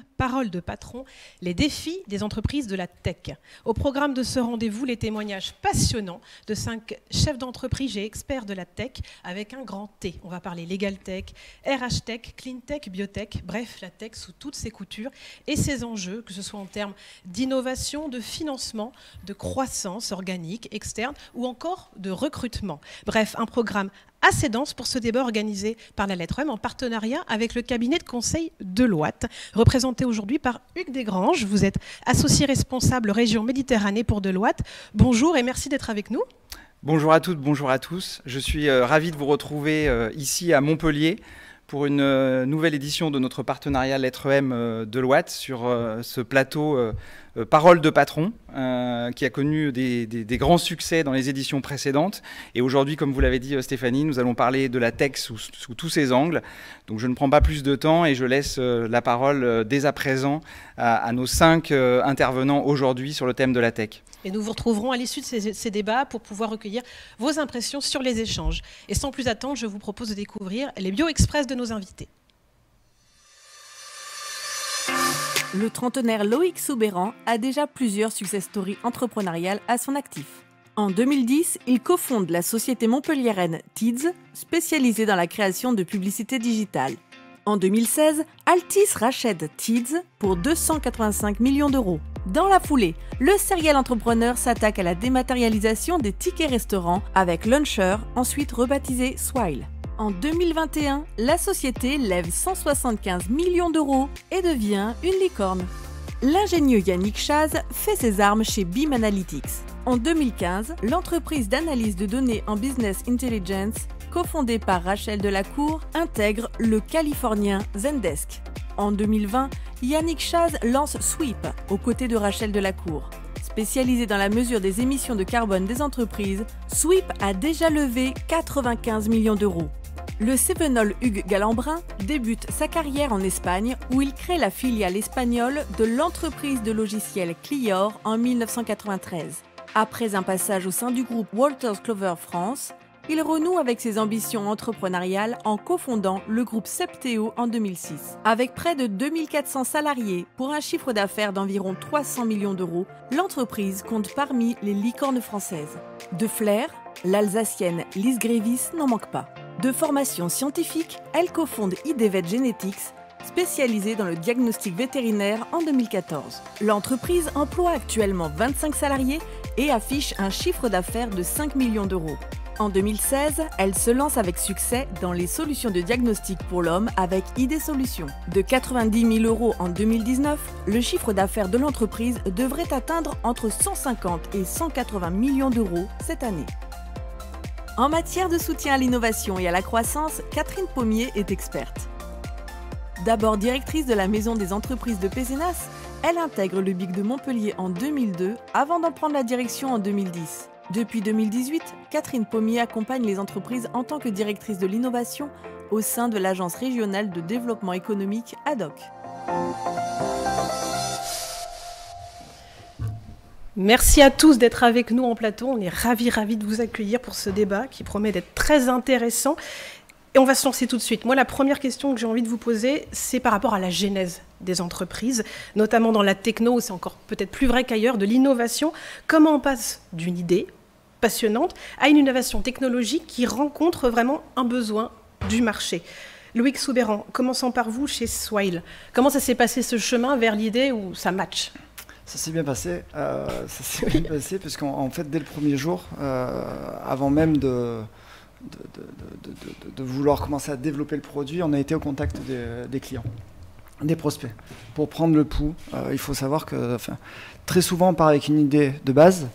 thème, Parole de patron, les défis des entreprises de la tech. Au programme de ce rendez-vous, les témoignages passionnants de 5 chefs d'entreprise et experts de la tech avec un grand T. On va parler Legal Tech, RH Tech, Clean Tech, Biotech, bref, la tech sous toutes ses coutures et ses enjeux, que ce soit en termes d'innovation, de financement, de croissance organique, externe ou encore de recrutement. Bref, un programme assez dense pour ce débat organisé par la Lettre M en partenariat avec le cabinet de conseil Deloitte, représenté aujourd'hui par Hugues Desgranges. Vous êtes associé responsable région Méditerranée pour Deloitte. Bonjour et merci d'être avec nous. Bonjour à toutes, bonjour à tous. Je suis ravi de vous retrouver ici à Montpellier pour une nouvelle édition de notre partenariat Lettre M Deloitte sur ce plateau Parole de patron qui a connu des grands succès dans les éditions précédentes. Et aujourd'hui, comme vous l'avez dit Stéphanie, nous allons parler de la tech sous tous ses angles. Donc je ne prends pas plus de temps et je laisse la parole dès à présent à nos 5 intervenants aujourd'hui sur le thème de la tech. Et nous vous retrouverons à l'issue de ces débats pour pouvoir recueillir vos impressions sur les échanges. Et sans plus attendre, je vous propose de découvrir les bio-express de nos invités. Le trentenaire Loïc Soubeyran a déjà plusieurs success stories entrepreneuriales à son actif. En 2010, il cofonde la société montpelliéraine Teads, spécialisée dans la création de publicités digitales. En 2016, Altis rachète Teads pour 285 millions d'euros. Dans la foulée, le serial entrepreneur s'attaque à la dématérialisation des tickets restaurants avec Launcher, ensuite rebaptisé Swile. En 2021, la société lève 175 millions d'euros et devient une licorne. L'ingénieux Yannick Chaz fait ses armes chez Beam Analytics. En 2015, l'entreprise d'analyse de données en business intelligence, cofondée par Rachel Delacour, intègre le californien Zendesk. En 2020, Yannick Chaz lance Sweep aux côtés de Rachel Delacour. Spécialisé dans la mesure des émissions de carbone des entreprises, Sweep a déjà levé 95 millions d'euros. Le Cévenol Hugues Galambrin débute sa carrière en Espagne où il crée la filiale espagnole de l'entreprise de logiciels Clior en 1993. Après un passage au sein du groupe Wolters Kluwer France, il renoue avec ses ambitions entrepreneuriales en cofondant le groupe Septéo en 2006. Avec près de 2400 salariés pour un chiffre d'affaires d'environ 300 millions d'euros, l'entreprise compte parmi les licornes françaises. De flair, l'Alsacienne Lise Grévis n'en manque pas. De formation scientifique, elle cofonde IDVET Genetics, spécialisée dans le diagnostic vétérinaire en 2014. L'entreprise emploie actuellement 25 salariés et affiche un chiffre d'affaires de 5 millions d'euros. En 2016, elle se lance avec succès dans les solutions de diagnostic pour l'homme avec ID Solutions. De 90 000 euros en 2019, le chiffre d'affaires de l'entreprise devrait atteindre entre 150 et 180 millions d'euros cette année. En matière de soutien à l'innovation et à la croissance, Catherine Pommier est experte. D'abord directrice de la Maison des entreprises de Pézenas, elle intègre le BIC de Montpellier en 2002 avant d'en prendre la direction en 2010. Depuis 2018, Catherine Pommier accompagne les entreprises en tant que directrice de l'innovation au sein de l'Agence régionale de développement économique ADOC. Merci à tous d'être avec nous en plateau. On est ravis de vous accueillir pour ce débat qui promet d'être très intéressant. Et on va se lancer tout de suite. Moi, la première question que j'ai envie de vous poser, c'est par rapport à la genèse des entreprises, notamment dans la techno, où c'est encore peut-être plus vrai qu'ailleurs, de l'innovation. Comment on passe d'une idée passionnante à une innovation technologique qui rencontre vraiment un besoin du marché? Loïc Soubeyran, commençons par vous chez Swile. Comment ça s'est passé ce chemin vers l'idée où ça match? Ça s'est bien passé. Parce qu'en fait, dès le premier jour, avant même de vouloir commencer à développer le produit, on a été au contact des clients, des prospects, pour prendre le pouls. Il faut savoir que très souvent, on part avec une idée de base,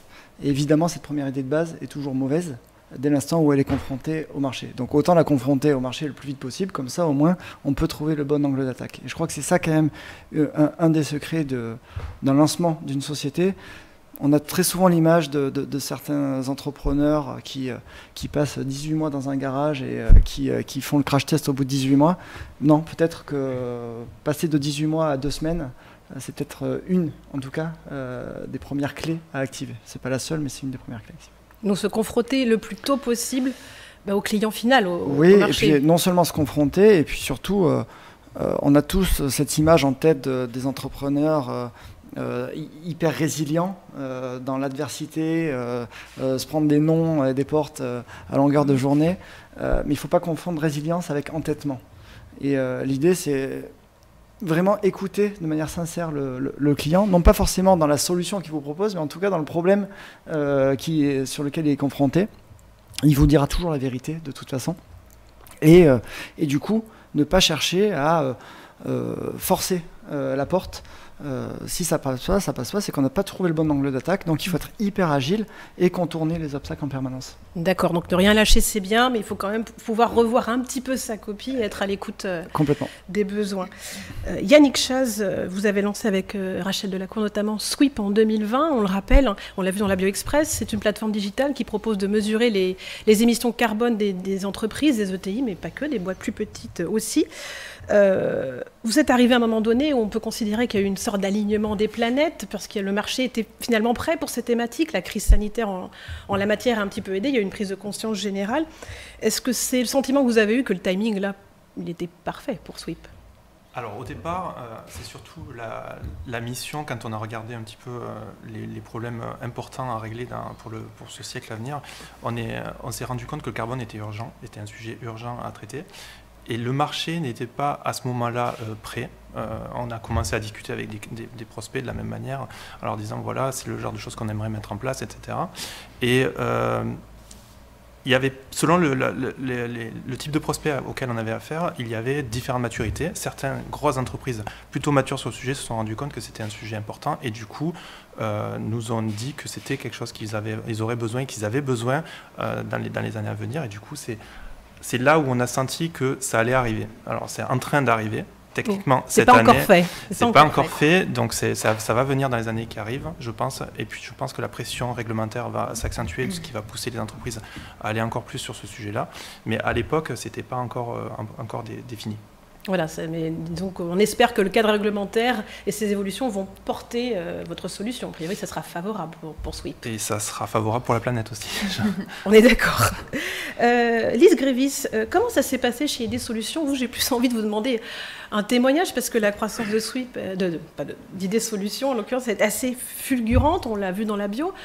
et évidemment, cette première idée de base est toujours mauvaise dès l'instant où elle est confrontée au marché. Donc autant la confronter au marché le plus vite possible, comme ça au moins on peut trouver le bon angle d'attaque. Et je crois que c'est ça quand même un des secrets d'un lancement d'une société. On a très souvent l'image de certains entrepreneurs qui passent 18 mois dans un garage et qui font le crash test au bout de 18 mois. Non, peut-être que passer de 18 mois à 2 semaines, c'est peut-être une, en tout cas, des premières clés à activer. C'est pas la seule, mais c'est une des premières clés à activer. Donc se confronter le plus tôt possible au client final, au oui, marché. et puis non seulement se confronter, et puis surtout on a tous cette image en tête des entrepreneurs hyper résilients dans l'adversité, se prendre des noms et des portes à longueur de journée. Mais il ne faut pas confondre résilience avec entêtement. Et l'idée, c'est vraiment écouter de manière sincère le client, non pas forcément dans la solution qu'il vous propose, mais en tout cas dans le problème sur lequel il est confronté. Il vous dira toujours la vérité de toute façon. Et du coup, ne pas chercher à forcer la porte. Si ça passe pas, c'est qu'on n'a pas trouvé le bon angle d'attaque. Donc il faut être hyper agile et contourner les obstacles en permanence. D'accord, donc ne rien lâcher c'est bien, mais il faut quand même pouvoir revoir un petit peu sa copie et être à l'écoute des besoins. Yannick Chaz, vous avez lancé avec Rachel Delacour notamment Sweep en 2020, on le rappelle, on l'a vu dans la BioExpress, c'est une plateforme digitale qui propose de mesurer les émissions carbone des entreprises, des ETI, mais pas que, des boîtes plus petites aussi. Vous êtes arrivé à un moment donné où on peut considérer qu'il y a eu une sorte d'alignement des planètes parce que le marché était finalement prêt pour ces thématiques. La crise sanitaire en la matière a un petit peu aidé. Il y a eu une prise de conscience générale. Est-ce que c'est le sentiment que vous avez eu que le timing là, il était parfait pour Sweep? Alors au départ, c'est surtout la mission, quand on a regardé un petit peu les problèmes importants à régler pour ce siècle à venir, on s'est rendu compte que le carbone était urgent, était un sujet urgent à traiter. Et le marché n'était pas à ce moment-là prêt. On a commencé à discuter avec des prospects de la même manière, en leur disant voilà, c'est le genre de choses qu'on aimerait mettre en place, etc. Et il y avait, selon le type de prospect auquel on avait affaire, il y avait différentes maturités. Certaines grosses entreprises plutôt matures sur le sujet se sont rendues compte que c'était un sujet important et du coup nous ont dit que c'était quelque chose qu'ils auraient besoin et qu'ils avaient besoin dans les années à venir. Et du coup, c'est là où on a senti que ça allait arriver. Alors, c'est en train d'arriver. Techniquement, cette année, c'est pas encore fait. Donc, ça va venir dans les années qui arrivent, je pense. Et puis, je pense que la pression réglementaire va s'accentuer, ce qui va pousser les entreprises à aller encore plus sur ce sujet-là. Mais à l'époque, c'était pas encore défini. Voilà, mais disons qu'on espère que le cadre réglementaire et ses évolutions vont porter votre solution. A priori, ça sera favorable pour Sweep. Et ça sera favorable pour la planète aussi. On est d'accord. Lise Grévis, comment ça s'est passé chez ID Solutions? Vous, j'ai plus envie de vous demander un témoignage parce que la croissance de Sweep, d'ID Solutions en l'occurrence, est assez fulgurante. On l'a vu dans la bio.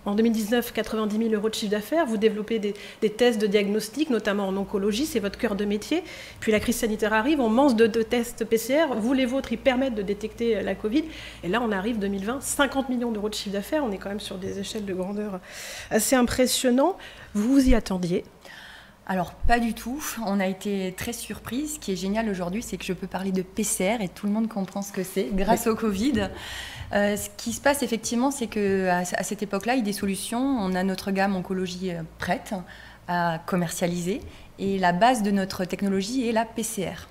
En 2019, 90 000 € de chiffre d'affaires, vous développez des tests de diagnostic, notamment en oncologie, c'est votre cœur de métier. Puis la crise sanitaire arrive, on manque de tests PCR. Vous, les vôtres, ils permettent de détecter la Covid. Et là, on arrive 2020, 50 millions d'euros de chiffre d'affaires. On est quand même sur des échelles de grandeur assez impressionnantes. Vous vous y attendiez? Alors, pas du tout. On a été très surpris. Ce qui est génial aujourd'hui, c'est que je peux parler de PCR et tout le monde comprend ce que c'est grâce au Covid. Ce qui se passe effectivement, c'est qu'à cette époque-là, ID Solutions, on a notre gamme oncologie prête à commercialiser et la base de notre technologie est la PCR.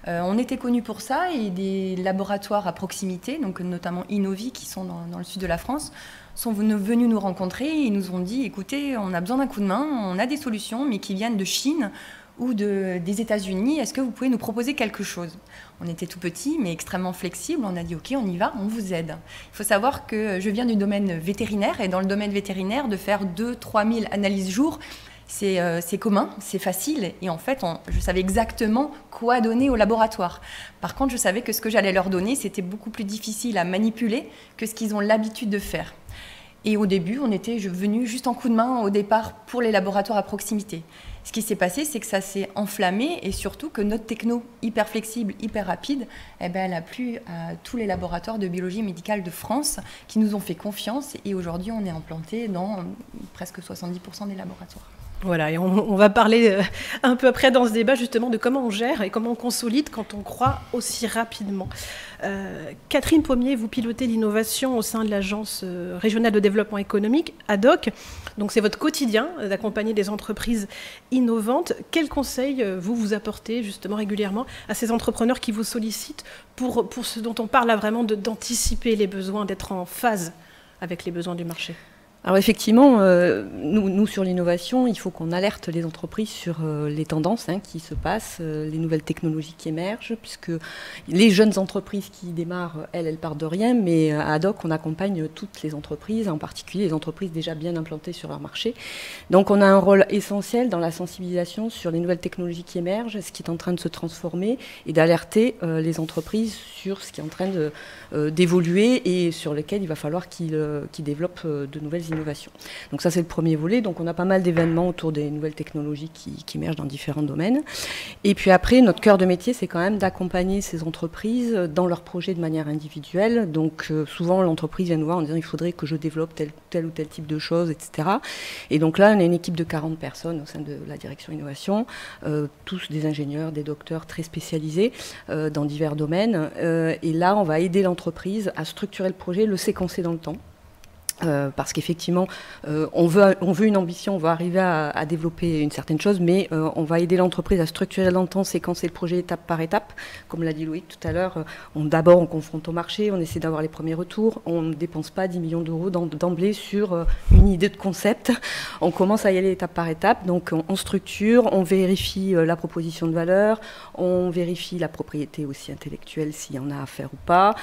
On était connus pour ça et des laboratoires à proximité, donc notamment Innovi qui sont dans le sud de la France, sont venus nous rencontrer et ils nous ont dit écoutez, on a besoin d'un coup de main, on a des solutions mais qui viennent de Chine ou des États-Unis, est-ce que vous pouvez nous proposer quelque chose? On était tout petits, mais extrêmement flexibles. On a dit, OK, on y va, on vous aide. Il faut savoir que je viens du domaine vétérinaire, et dans le domaine vétérinaire, de faire 2-3 000 analyses jour, c'est commun, c'est facile. Et en fait, je savais exactement quoi donner au laboratoire. Par contre, je savais que ce que j'allais leur donner, c'était beaucoup plus difficile à manipuler que ce qu'ils ont l'habitude de faire. Et au début, on était venu juste en coup de main au départ pour les laboratoires à proximité. Ce qui s'est passé, c'est que ça s'est enflammé et surtout que notre techno hyper flexible, hyper rapide, elle a plu à tous les laboratoires de biologie médicale de France qui nous ont fait confiance et aujourd'hui, on est implanté dans presque 70% des laboratoires. Voilà, et on va parler un peu après dans ce débat justement de comment on gère et comment on consolide quand on croît aussi rapidement. Catherine Pommier, vous pilotez l'innovation au sein de l'Agence régionale de développement économique, ADOC. Donc c'est votre quotidien d'accompagner des entreprises innovantes. Quels conseils vous apportez justement régulièrement à ces entrepreneurs qui vous sollicitent pour ce dont on parle là vraiment d'anticiper les besoins, d'être en phase avec les besoins du marché? Alors effectivement, nous sur l'innovation, il faut qu'on alerte les entreprises sur les tendances qui se passent, les nouvelles technologies qui émergent, puisque les jeunes entreprises qui démarrent, elles partent de rien, mais à Ad-Hoc, on accompagne toutes les entreprises, en particulier les entreprises déjà bien implantées sur leur marché. Donc on a un rôle essentiel dans la sensibilisation sur les nouvelles technologies qui émergent, ce qui est en train de se transformer, et d'alerter les entreprises sur ce qui est en train d'évoluer et sur lequel il va falloir qu'ils développent de nouvelles innovations. Donc ça, c'est le premier volet. Donc on a pas mal d'événements autour des nouvelles technologies qui émergent dans différents domaines. Et puis après, notre cœur de métier, c'est quand même d'accompagner ces entreprises dans leurs projets de manière individuelle. Donc souvent, l'entreprise vient nous voir en disant il faudrait que je développe tel ou tel type de choses, etc. Et donc là, on a une équipe de 40 personnes au sein de la direction innovation, tous des ingénieurs, des docteurs très spécialisés dans divers domaines. Et là, on va aider l'entreprise à structurer le projet, le séquencer dans le temps. Parce qu'effectivement, on veut une ambition, on veut arriver à développer une certaine chose, mais on va aider l'entreprise à structurer dans le temps, séquencer le projet étape par étape. Comme l'a dit Loïc tout à l'heure, d'abord on confronte au marché, on essaie d'avoir les premiers retours, on ne dépense pas 10 millions d'euros d'emblée sur une idée de concept. On commence à y aller étape par étape, donc on structure, on vérifie la proposition de valeur, on vérifie la propriété aussi intellectuelle s'il y en a à faire ou pas,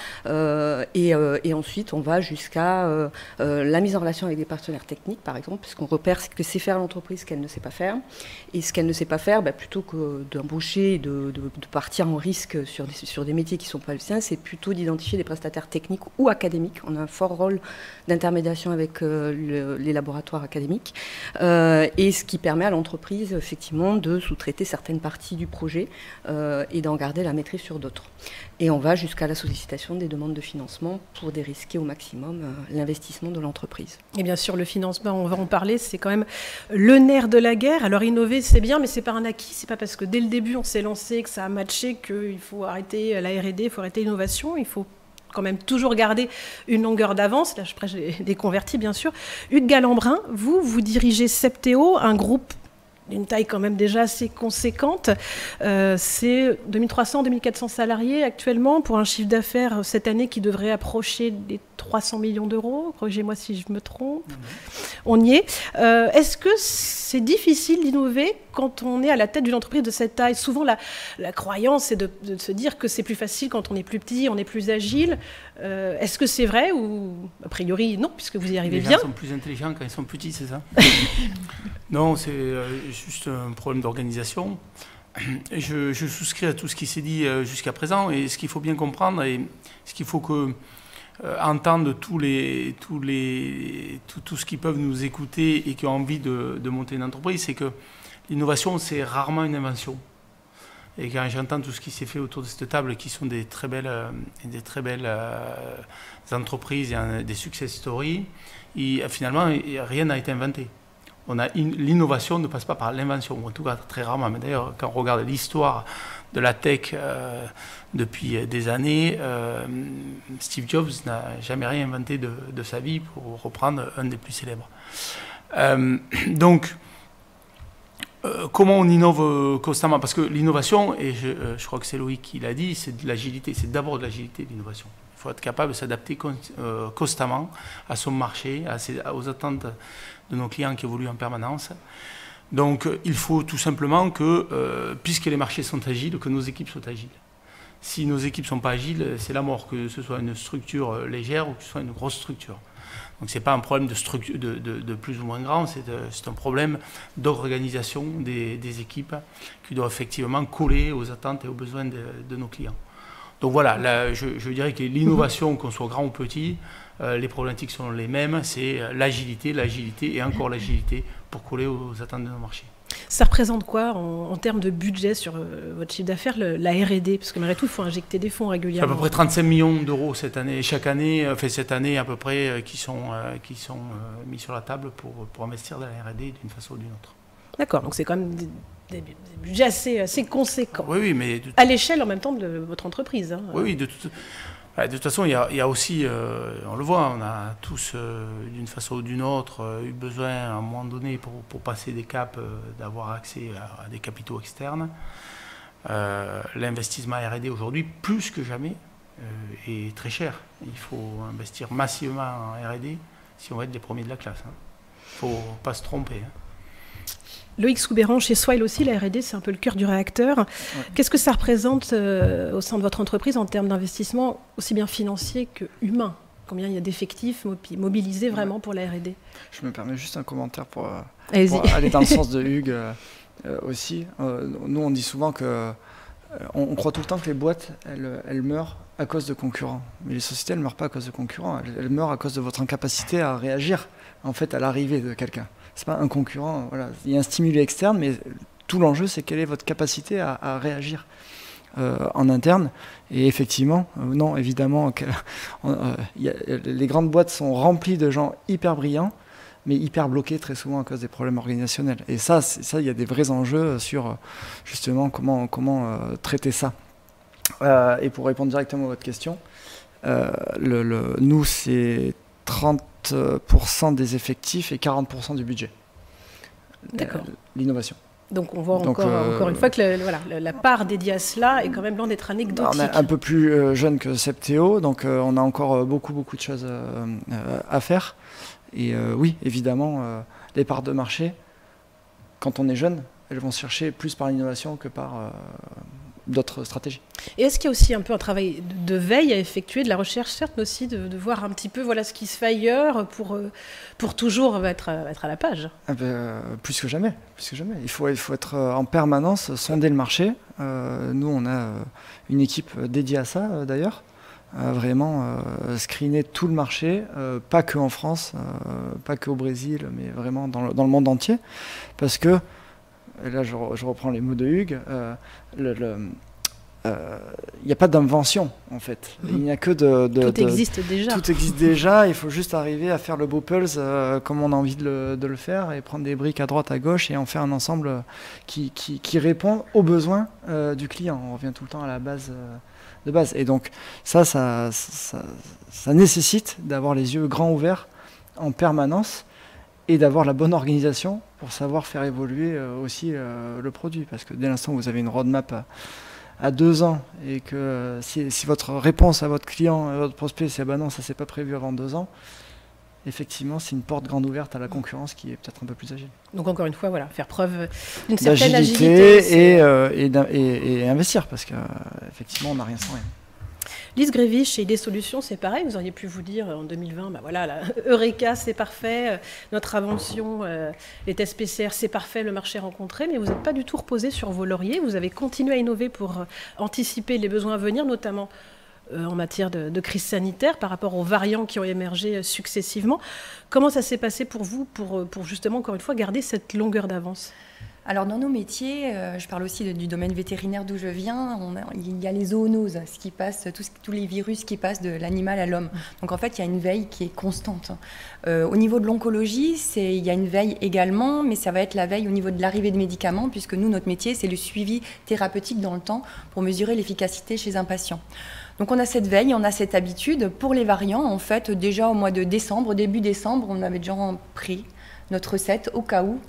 et ensuite on va jusqu'à la mise en relation avec des partenaires techniques, par exemple, puisqu'on repère ce que sait faire l'entreprise, ce qu'elle ne sait pas faire. Et ce qu'elle ne sait pas faire, plutôt que d'embaucher, de partir en risque sur des métiers qui ne sont pas le sien, c'est plutôt d'identifier des prestataires techniques ou académiques. On a un fort rôle d'intermédiation avec les laboratoires académiques. Et ce qui permet à l'entreprise, effectivement, de sous-traiter certaines parties du projet et d'en garder la maîtrise sur d'autres. Et on va jusqu'à la sollicitation des demandes de financement pour dérisquer au maximum l'investissement de l'entreprise. Et bien sûr, le financement, on va en parler, c'est quand même le nerf de la guerre. Alors innover, c'est bien, mais c'est pas un acquis. C'est pas parce que dès le début, on s'est lancé, que ça a matché, qu'il faut arrêter la R&D, il faut arrêter l'innovation. Il faut quand même toujours garder une longueur d'avance. Là, je prêche des convertis, bien sûr. Hugues Galambrin, vous dirigez Septéo, un groupe d'une taille quand même déjà assez conséquente. C'est 2300-2400 salariés actuellement pour un chiffre d'affaires cette année qui devrait approcher les 300 millions d'euros. Corrigez-moi si je me trompe. On y est. Est-ce que c'est difficile d'innover quand on est à la tête d'une entreprise de cette taille? Souvent, la croyance, c'est de se dire que c'est plus facile quand on est plus petit, on est plus agile. Est-ce que c'est vrai ou a priori non, puisque vous y arrivez bien? Les gens sont plus intelligents quand ils sont petits, c'est ça? Non, c'est juste un problème d'organisation. Je souscris à tout ce qui s'est dit jusqu'à présent, et ce qu'il faut bien comprendre et ce qu'il faut entendre tout ce qui peuvent nous écouter et qui ont envie de monter une entreprise, c'est que l'innovation, c'est rarement une invention. Et quand j'entends tout ce qui s'est fait autour de cette table, qui sont des très belles entreprises et des success stories, finalement, rien n'a été inventé. L'innovation ne passe pas par l'invention, en tout cas très rarement. Mais d'ailleurs, quand on regarde l'histoire de la tech depuis des années, Steve Jobs n'a jamais rien inventé de sa vie, pour reprendre un des plus célèbres. Donc, comment on innove constamment? Parce que l'innovation, et je crois que c'est Loïc qui l'a dit, c'est de l'agilité. C'est d'abord de l'agilité, l'innovation. Il faut être capable de s'adapter constamment à son marché, aux attentes de nos clients qui évoluent en permanence. Donc il faut tout simplement que, puisque les marchés sont agiles, que nos équipes soient agiles. Si nos équipes ne sont pas agiles, c'est la mort, que ce soit une structure légère ou que ce soit une grosse structure. Donc ce n'est pas un problème de plus ou moins grand, c'est un problème d'organisation des équipes qui doivent effectivement coller aux attentes et aux besoins de nos clients. Donc voilà, là, je dirais que l'innovation, qu'on soit grand ou petit, les problématiques sont les mêmes, c'est l'agilité et encore l'agilité pour coller aux attentes de nos marchés. Ça représente quoi en termes de budget sur votre chiffre d'affaires, la R&D? Parce que malgré tout, il faut injecter des fonds régulièrement. C'est à peu près 35 millions d'euros cette année, cette année à peu près, qui sont mis sur la table pour investir dans la R&D d'une façon ou d'une autre. D'accord, donc c'est quand même des budgets assez conséquents. Oui, mais à l'échelle en même temps de votre entreprise. Hein. Oui, de toute façon, il y a aussi, on le voit, on a tous, d'une façon ou d'une autre, eu besoin à un moment donné pour passer des caps, d'avoir accès à des capitaux externes. L'investissement R&D aujourd'hui, plus que jamais, est très cher. Il faut investir massivement en R&D si on va être les premiers de la classe. Il ne faut pas se tromper. Loïc Soubeyran, chez Swile aussi, la R&D, c'est un peu le cœur du réacteur. Ouais. Qu'est-ce que ça représente au sein de votre entreprise en termes d'investissement, aussi bien financier que humain? Combien il y a d'effectifs mobilisés vraiment pour la R&D? Je me permets juste un commentaire pour aller dans le sens de Hugues aussi. Nous, on dit souvent que on croit tout le temps que les boîtes, elles meurent à cause de concurrents. Mais les sociétés, elles ne meurent pas à cause de concurrents. Elles meurent à cause de votre incapacité à réagir en fait, à l'arrivée de quelqu'un. Ce n'est pas un concurrent. Voilà. Il y a un stimuli externe, mais tout l'enjeu, c'est quelle est votre capacité à réagir en interne. Et effectivement, non, évidemment, les grandes boîtes sont remplies de gens hyper brillants, mais hyper bloqués très souvent à cause des problèmes organisationnels. Et ça, il y a des vrais enjeux sur justement comment traiter ça. Et pour répondre directement à votre question, nous, c'est 30% des effectifs et 40% du budget. L'innovation. Donc on voit encore une fois que la part dédiée à cela est quand même loin d'être anecdotique. On est un peu plus jeune que Septéo, donc on a encore beaucoup de choses à faire. Et oui, évidemment, les parts de marché, quand on est jeune, elles vont se chercher plus par l'innovation que par d'autres stratégies. Et est-ce qu'il y a aussi un peu un travail de veille à effectuer, de la recherche certes, mais aussi de voir un petit peu ce qui se fait ailleurs pour toujours être à la page? Plus que jamais. Il faut être en permanence, sonder le marché. Nous, on a une équipe dédiée à ça d'ailleurs. Vraiment screener tout le marché, pas que en France, pas que au Brésil, mais vraiment dans le monde entier. Parce que, et là je reprends les mots de Hugues, il n'y a pas d'invention en fait. Il n'y a que tout existe déjà. Tout existe déjà, il faut juste arriver à faire le beau pulse comme on a envie de le faire et prendre des briques à droite, à gauche et en faire un ensemble qui répond aux besoins du client. On revient tout le temps à la base de base. Et donc ça nécessite d'avoir les yeux grands ouverts en permanence et d'avoir la bonne organisation pour savoir faire évoluer aussi le produit. Parce que dès l'instant où vous avez une roadmap à 2 ans et que si votre réponse à votre client, à votre prospect, c'est non, ça s'est pas prévu avant 2 ans, effectivement, c'est une porte grande ouverte à la concurrence qui est peut-être un peu plus agile. Donc encore une fois, faire preuve d'une certaine agilité et investir, parce qu'effectivement, on n'a rien sans rien. Lise Grévy, chez ID Solutions, c'est pareil. Vous auriez pu vous dire en 2020, Eureka, c'est parfait, notre invention, les tests PCR, c'est parfait, le marché rencontré, mais vous n'êtes pas du tout reposé sur vos lauriers. Vous avez continué à innover pour anticiper les besoins à venir, notamment en matière de crise sanitaire par rapport aux variants qui ont émergé successivement. Comment ça s'est passé pour vous pour justement, encore une fois, garder cette longueur d'avance ? Alors dans nos métiers, je parle aussi du domaine vétérinaire d'où je viens, il y a les zoonoses, ce qui passe, tous les virus qui passent de l'animal à l'homme. Donc en fait, il y a une veille qui est constante. Au niveau de l'oncologie, il y a une veille également, mais ça va être la veille au niveau de l'arrivée de médicaments, puisque nous, notre métier, c'est le suivi thérapeutique dans le temps pour mesurer l'efficacité chez un patient. Donc on a cette veille, on a cette habitude. Pour les variants, en fait, déjà au mois de décembre, début décembre, on avait déjà pris notre recette au cas où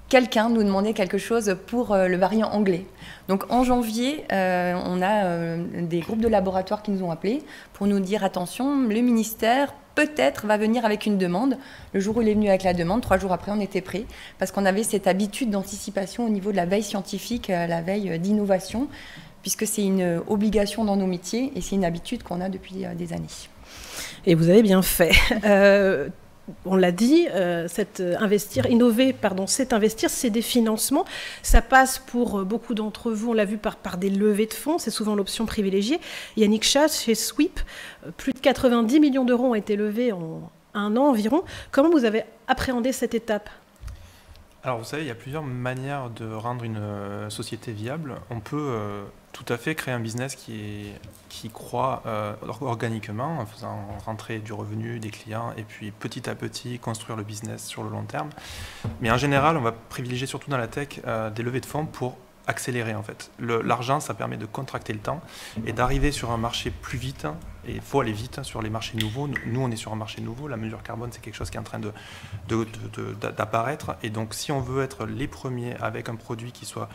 quelqu'un nous demandait quelque chose pour le variant anglais. Donc en janvier, on a des groupes de laboratoires qui nous ont appelés pour nous dire attention, le ministère peut-être va venir avec une demande. Le jour où il est venu avec la demande, 3 jours après, on était prêts parce qu'on avait cette habitude d'anticipation au niveau de la veille scientifique, la veille d'innovation, puisque c'est une obligation dans nos métiers et c'est une habitude qu'on a depuis des années. Et vous avez bien fait. On l'a dit, c'est investir, c'est des financements. Ça passe pour beaucoup d'entre vous, on l'a vu par des levées de fonds, c'est souvent l'option privilégiée. Yannick Chasse, chez Sweep, plus de 90 millions d'euros ont été levés en 1 an environ. Comment vous avez appréhendé cette étape ? Alors vous savez, il y a plusieurs manières de rendre une société viable. On peut tout à fait créer un business qui croît organiquement en faisant rentrer du revenu des clients et puis petit à petit construire le business sur le long terme. Mais en général, on va privilégier surtout dans la tech des levées de fonds pour accélérer en fait. L'argent, ça permet de contracter le temps et d'arriver sur un marché plus vite. Et il faut aller vite sur les marchés nouveaux. Nous, on est sur un marché nouveau. La mesure carbone, c'est quelque chose qui est en train d'apparaître. Et donc, si on veut être les premiers avec un produit qui soit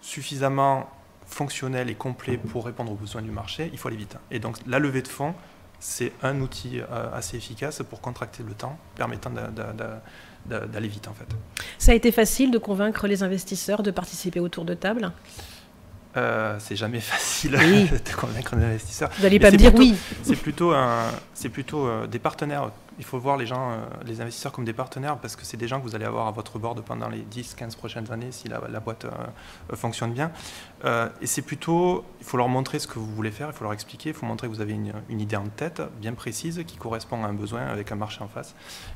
suffisamment fonctionnel et complet pour répondre aux besoins du marché, il faut aller vite. Et donc, la levée de fonds c'est un outil assez efficace pour contracter le temps, permettant d'aller vite en fait. Ça a été facile de convaincre les investisseurs de participer au tour de table? C'est jamais facile de convaincre un investisseur. Vous n'allez pas me dire oui. C'est plutôt des partenaires. Il faut voir les investisseurs comme des partenaires parce que c'est des gens que vous allez avoir à votre board pendant les 10-15 prochaines années si la boîte fonctionne bien. Et c'est plutôt, il faut leur montrer ce que vous voulez faire, il faut leur expliquer, il faut montrer que vous avez une idée en tête bien précise qui correspond à un besoin avec un marché en face.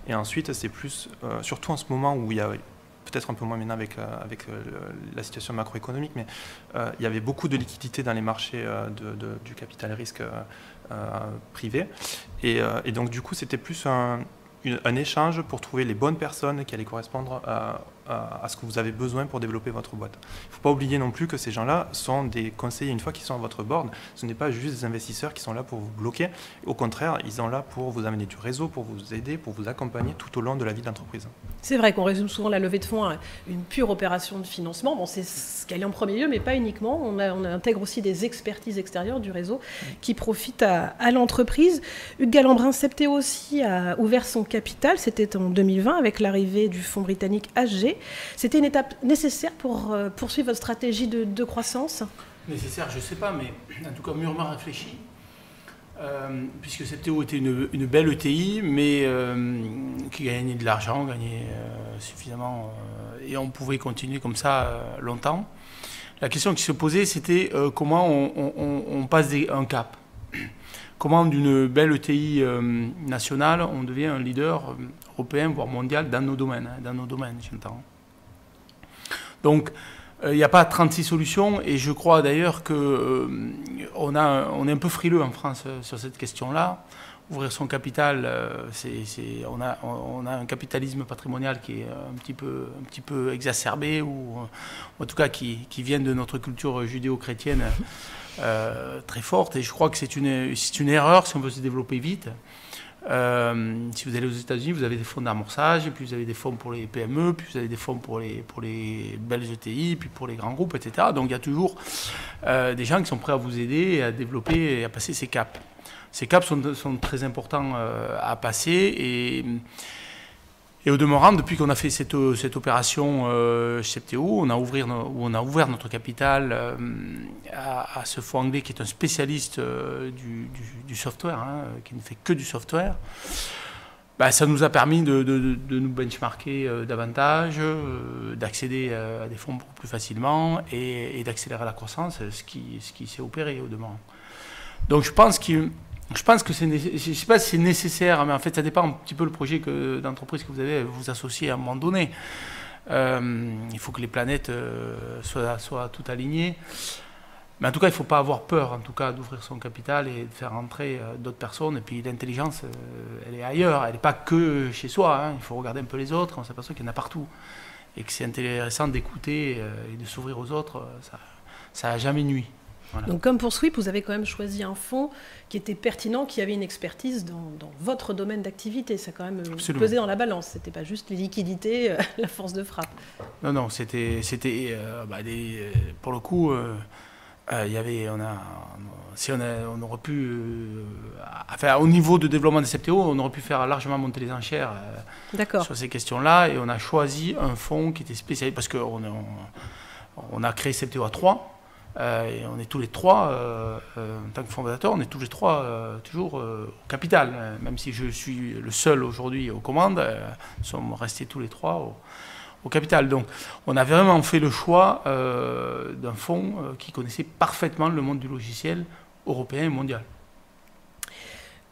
Et ensuite, c'est plus, surtout en ce moment où il y a peut-être un peu moins maintenant avec la situation macroéconomique, mais il y avait beaucoup de liquidités dans les marchés du capital risque privé. Et donc, du coup, c'était plus un échange pour trouver les bonnes personnes qui allaient correspondre à ce que vous avez besoin pour développer votre boîte. Il ne faut pas oublier non plus que ces gens-là sont des conseillers. Une fois qu'ils sont à votre board, ce n'est pas juste des investisseurs qui sont là pour vous bloquer. Au contraire, ils sont là pour vous amener du réseau, pour vous aider, pour vous accompagner tout au long de la vie de l'entreprise. C'est vrai qu'on résume souvent la levée de fonds à une pure opération de financement. Bon, c'est ce qu'elle est en premier lieu, mais pas uniquement. On intègre aussi des expertises extérieures du réseau qui profitent à l'entreprise. Hugues Galambrin, Septéo aussi a ouvert son capital. C'était en 2020 avec l'arrivée du fonds britannique HG. C'était une étape nécessaire pour poursuivre votre stratégie de croissance? Nécessaire, je ne sais pas, mais en tout cas mûrement réfléchi. Puisque Septéo était une belle ETI, mais qui gagnait de l'argent, gagnait suffisamment, et on pouvait continuer comme ça longtemps. La question qui se posait, c'était comment on passe un cap. Comment d'une belle ETI nationale, on devient un leader européen, voire mondial, dans nos domaines, j'entends. Donc, il n'y a pas 36 solutions, et je crois d'ailleurs qu'on est un peu frileux en France sur cette question-là. Ouvrir son capital, on a un capitalisme patrimonial qui est un petit peu exacerbé, ou en tout cas qui vient de notre culture judéo-chrétienne très forte, et je crois que c'est une erreur si on veut se développer vite. Si vous allez aux États-Unis, vous avez des fonds d'amorçage, et puis vous avez des fonds pour les PME, puis vous avez des fonds pour les belles ETI, puis pour les grands groupes, etc. Donc il y a toujours des gens qui sont prêts à vous aider à développer et à passer ces caps. Ces caps sont très importants à passer, et au demeurant, depuis qu'on a fait cette opération chez Septéo, on a ouvert notre capital à ce fonds anglais qui est un spécialiste du software, qui ne fait que du software. Ça nous a permis de nous benchmarker davantage, d'accéder à des fonds beaucoup plus facilement et d'accélérer la croissance, ce qui s'est opéré au demeurant. Donc je pense que je ne sais pas si c'est nécessaire, mais en fait ça dépend un petit peu le projet d'entreprise que vous avez vous associer à un moment donné. Il faut que les planètes soient toutes alignées. Mais en tout cas, il ne faut pas avoir peur en tout cas d'ouvrir son capital et de faire entrer d'autres personnes. Et puis l'intelligence, elle est ailleurs, elle n'est pas que chez soi. Il faut regarder un peu les autres, on s'aperçoit qu'il y en a partout. Et que c'est intéressant d'écouter et de s'ouvrir aux autres, ça n'a jamais nui. Voilà. Donc comme pour Sweep, vous avez quand même choisi un fonds qui était pertinent, qui avait une expertise dans votre domaine d'activité. Ça a quand même pesé dans la balance. Ce n'était pas juste les liquidités, la force de frappe. Non, c'était pour le coup, il y avait, on aurait pu, au niveau de développement des Septéo, on aurait pu faire largement monter les enchères sur ces questions-là, et on a choisi un fonds qui était spécialisé, parce qu'on a créé Septéo à 3. Et on est tous les trois, en tant que fondateur, on est tous les trois toujours au capital. Même si je suis le seul aujourd'hui aux commandes, nous sommes restés tous les trois au capital. Donc on a vraiment fait le choix d'un fonds qui connaissait parfaitement le monde du logiciel européen et mondial.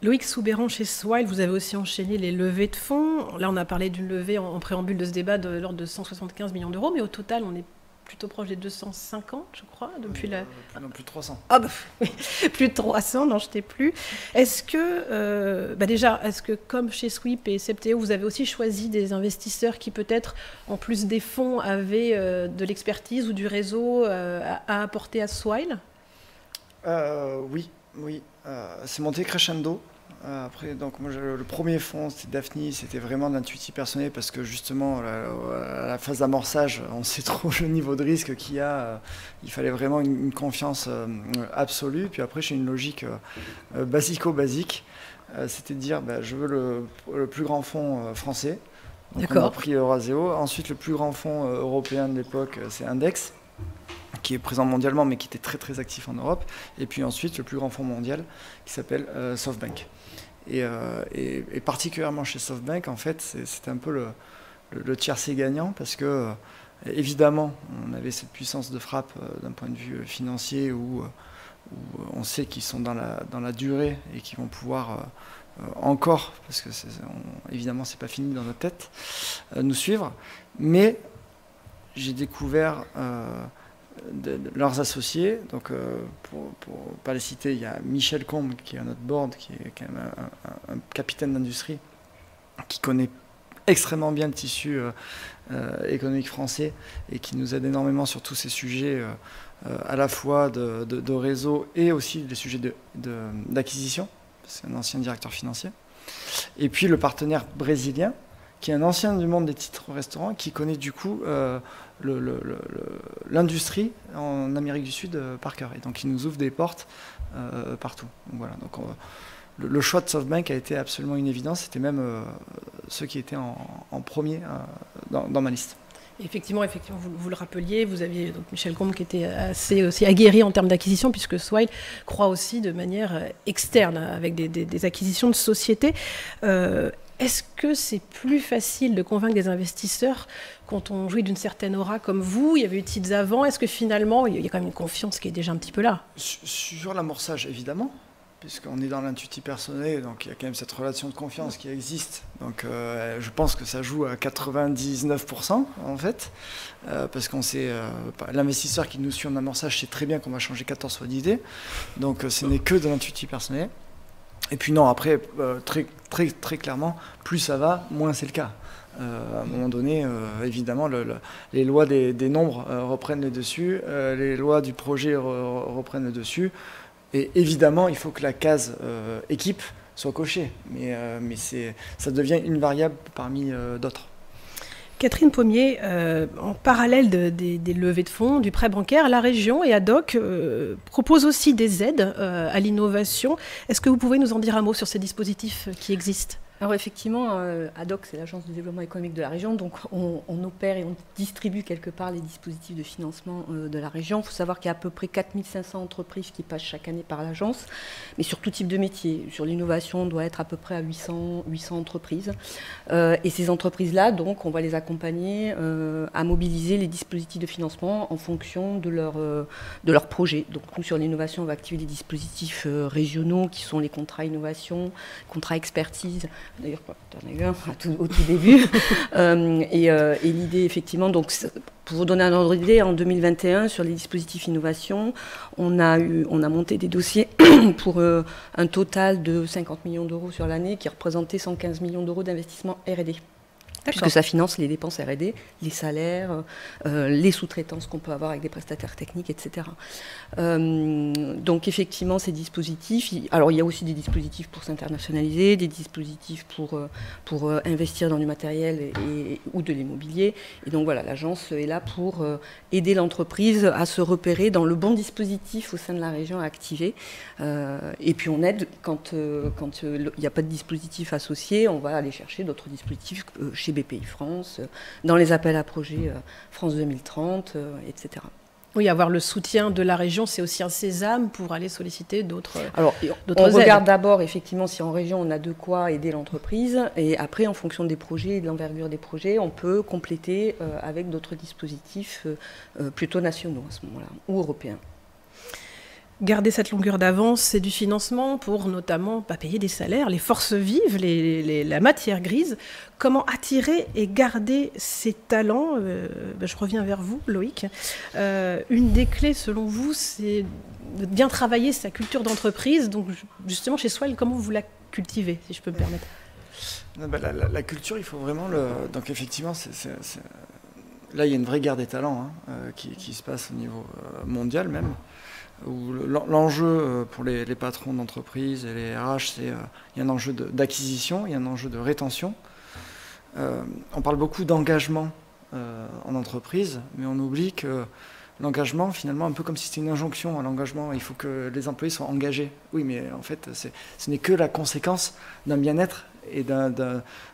Loïc Soubeyran, chez Swile, vous avez aussi enchaîné les levées de fonds. Là, on a parlé d'une levée en préambule de ce débat de l'ordre de 175 millions d'euros, mais au total, on est plutôt proche des 250, je crois, depuis Non, plus de 300. Ah bah oui, plus de 300, n'en jetez plus. Est-ce que, est-ce que comme chez Sweep et Septéo, vous avez aussi choisi des investisseurs qui peut-être, en plus des fonds, avaient de l'expertise ou du réseau à apporter à Swile ? Oui. C'est monté crescendo. Après, donc moi, le premier fonds, c'était Daphne, c'était vraiment d'intuitif personnel parce que justement, à la phase d'amorçage, on sait trop le niveau de risque qu'il y a. Il fallait vraiment une confiance absolue. Puis après, j'ai une logique basico-basique. C'était de dire, je veux le plus grand fonds français. Donc on a pris Euraseo. Ensuite, le plus grand fonds européen de l'époque, c'est Index, qui est présent mondialement, mais qui était très très actif en Europe. Et puis ensuite, le plus grand fonds mondial, qui s'appelle SoftBank. Et particulièrement chez SoftBank, en fait, c'était un peu le tiercé gagnant, parce que, évidemment, on avait cette puissance de frappe d'un point de vue financier, où on sait qu'ils sont dans la durée et qu'ils vont pouvoir encore, parce que évidemment, c'est pas fini dans notre tête, nous suivre. Mais j'ai découvert leurs associés, donc pour pas les citer, il y a Michel Combe qui est à notre board, qui est quand même un capitaine d'industrie, qui connaît extrêmement bien le tissu économique français et qui nous aide énormément sur tous ces sujets, à la fois de réseau et aussi des sujets d'acquisition, c'est un ancien directeur financier. Et puis le partenaire brésilien, qui est un ancien du monde des titres restaurants, qui connaît du coup l'industrie en Amérique du Sud par cœur. Et donc il nous ouvre des portes partout. Donc, voilà. Donc, le choix de SoftBank a été absolument une évidence. C'était même ceux qui étaient en premier dans ma liste. Effectivement, vous le rappeliez, vous aviez donc Michel Combe qui était assez aussi aguerri en termes d'acquisition, puisque Swile croit aussi de manière externe, avec des acquisitions de sociétés. Est-ce que c'est plus facile de convaincre des investisseurs quand on jouit d'une certaine aura comme vous? Il y avait eu Tides avant. Est-ce que finalement, il y a quand même une confiance qui est déjà un petit peu là? Sur l'amorçage, évidemment, puisqu'on est dans l'intuitif personnel, donc il y a quand même cette relation de confiance qui existe. Donc je pense que ça joue à 99% en fait, parce qu'on sait, l'investisseur qui nous suit en amorçage sait très bien qu'on va changer 14 fois d'idée. Donc ce n'est que de l'intuitif personnel. Et puis non, après, très clairement, plus ça va, moins c'est le cas. À un moment donné, évidemment, les lois des nombres reprennent le dessus, les lois du projet reprennent le dessus. Et évidemment, il faut que la case équipe soit cochée. Mais ça devient une variable parmi d'autres. Catherine Pommier, en parallèle des levées de fonds, du prêt bancaire, la région et ADOC propose aussi des aides à l'innovation. Est-ce que vous pouvez nous en dire un mot sur ces dispositifs qui existent ? Alors effectivement, ADOC, c'est l'Agence de développement économique de la région, donc on opère et on distribue quelque part les dispositifs de financement de la région. Il faut savoir qu'il y a à peu près 4500 entreprises qui passent chaque année par l'agence, mais sur tout type de métier. Sur l'innovation, on doit être à peu près à 800 entreprises. Et ces entreprises-là, donc, on va les accompagner à mobiliser les dispositifs de financement en fonction de leur projet. Donc nous, sur l'innovation, on va activer des dispositifs régionaux qui sont les contrats innovation, contrats expertise. D'ailleurs, tu en as eu un au tout début. Et l'idée, effectivement, donc, pour vous donner un ordre d'idée, en 2021, sur les dispositifs innovation, on a monté des dossiers pour un total de 50 millions d'euros sur l'année, qui représentait 115 millions d'euros d'investissement R&D. Puisque ça finance les dépenses R&D, les salaires, les sous-traitances qu'on peut avoir avec des prestataires techniques, etc. Donc effectivement, ces dispositifs, alors il y a aussi des dispositifs pour s'internationaliser, des dispositifs pour investir dans du matériel ou de l'immobilier. Et donc voilà, l'agence est là pour aider l'entreprise à se repérer dans le bon dispositif au sein de la région à activer. Et puis on aide quand il n'y a pas de dispositif associé, on va aller chercher d'autres dispositifs chez BPI France, dans les appels à projets France 2030, etc. Oui, avoir le soutien de la région, c'est aussi un sésame pour aller solliciter d'autres aides. Alors, on regarde d'abord, effectivement, si en région, on a de quoi aider l'entreprise. Et après, en fonction des projets et de l'envergure des projets, on peut compléter avec d'autres dispositifs plutôt nationaux à ce moment-là, ou européens. Garder cette longueur d'avance, c'est du financement pour notamment payer des salaires, les forces vives, la matière grise. Comment attirer et garder ces talents je reviens vers vous, Loïc. Une des clés, selon vous, c'est de bien travailler sa culture d'entreprise. Donc, justement, chez Swile, comment vous la cultivez, si je peux me permettre? La culture, il faut vraiment Donc, effectivement, là, il y a une vraie guerre des talents qui se passe au niveau mondial même. où l'enjeu pour les patrons d'entreprise et les RH, il y a un enjeu d'acquisition, il y a un enjeu de rétention. On parle beaucoup d'engagement en entreprise, mais on oublie que l'engagement, finalement, un peu comme si c'était une injonction à l'engagement, il faut que les employés soient engagés. Oui, mais en fait, ce n'est que la conséquence d'un bien-être et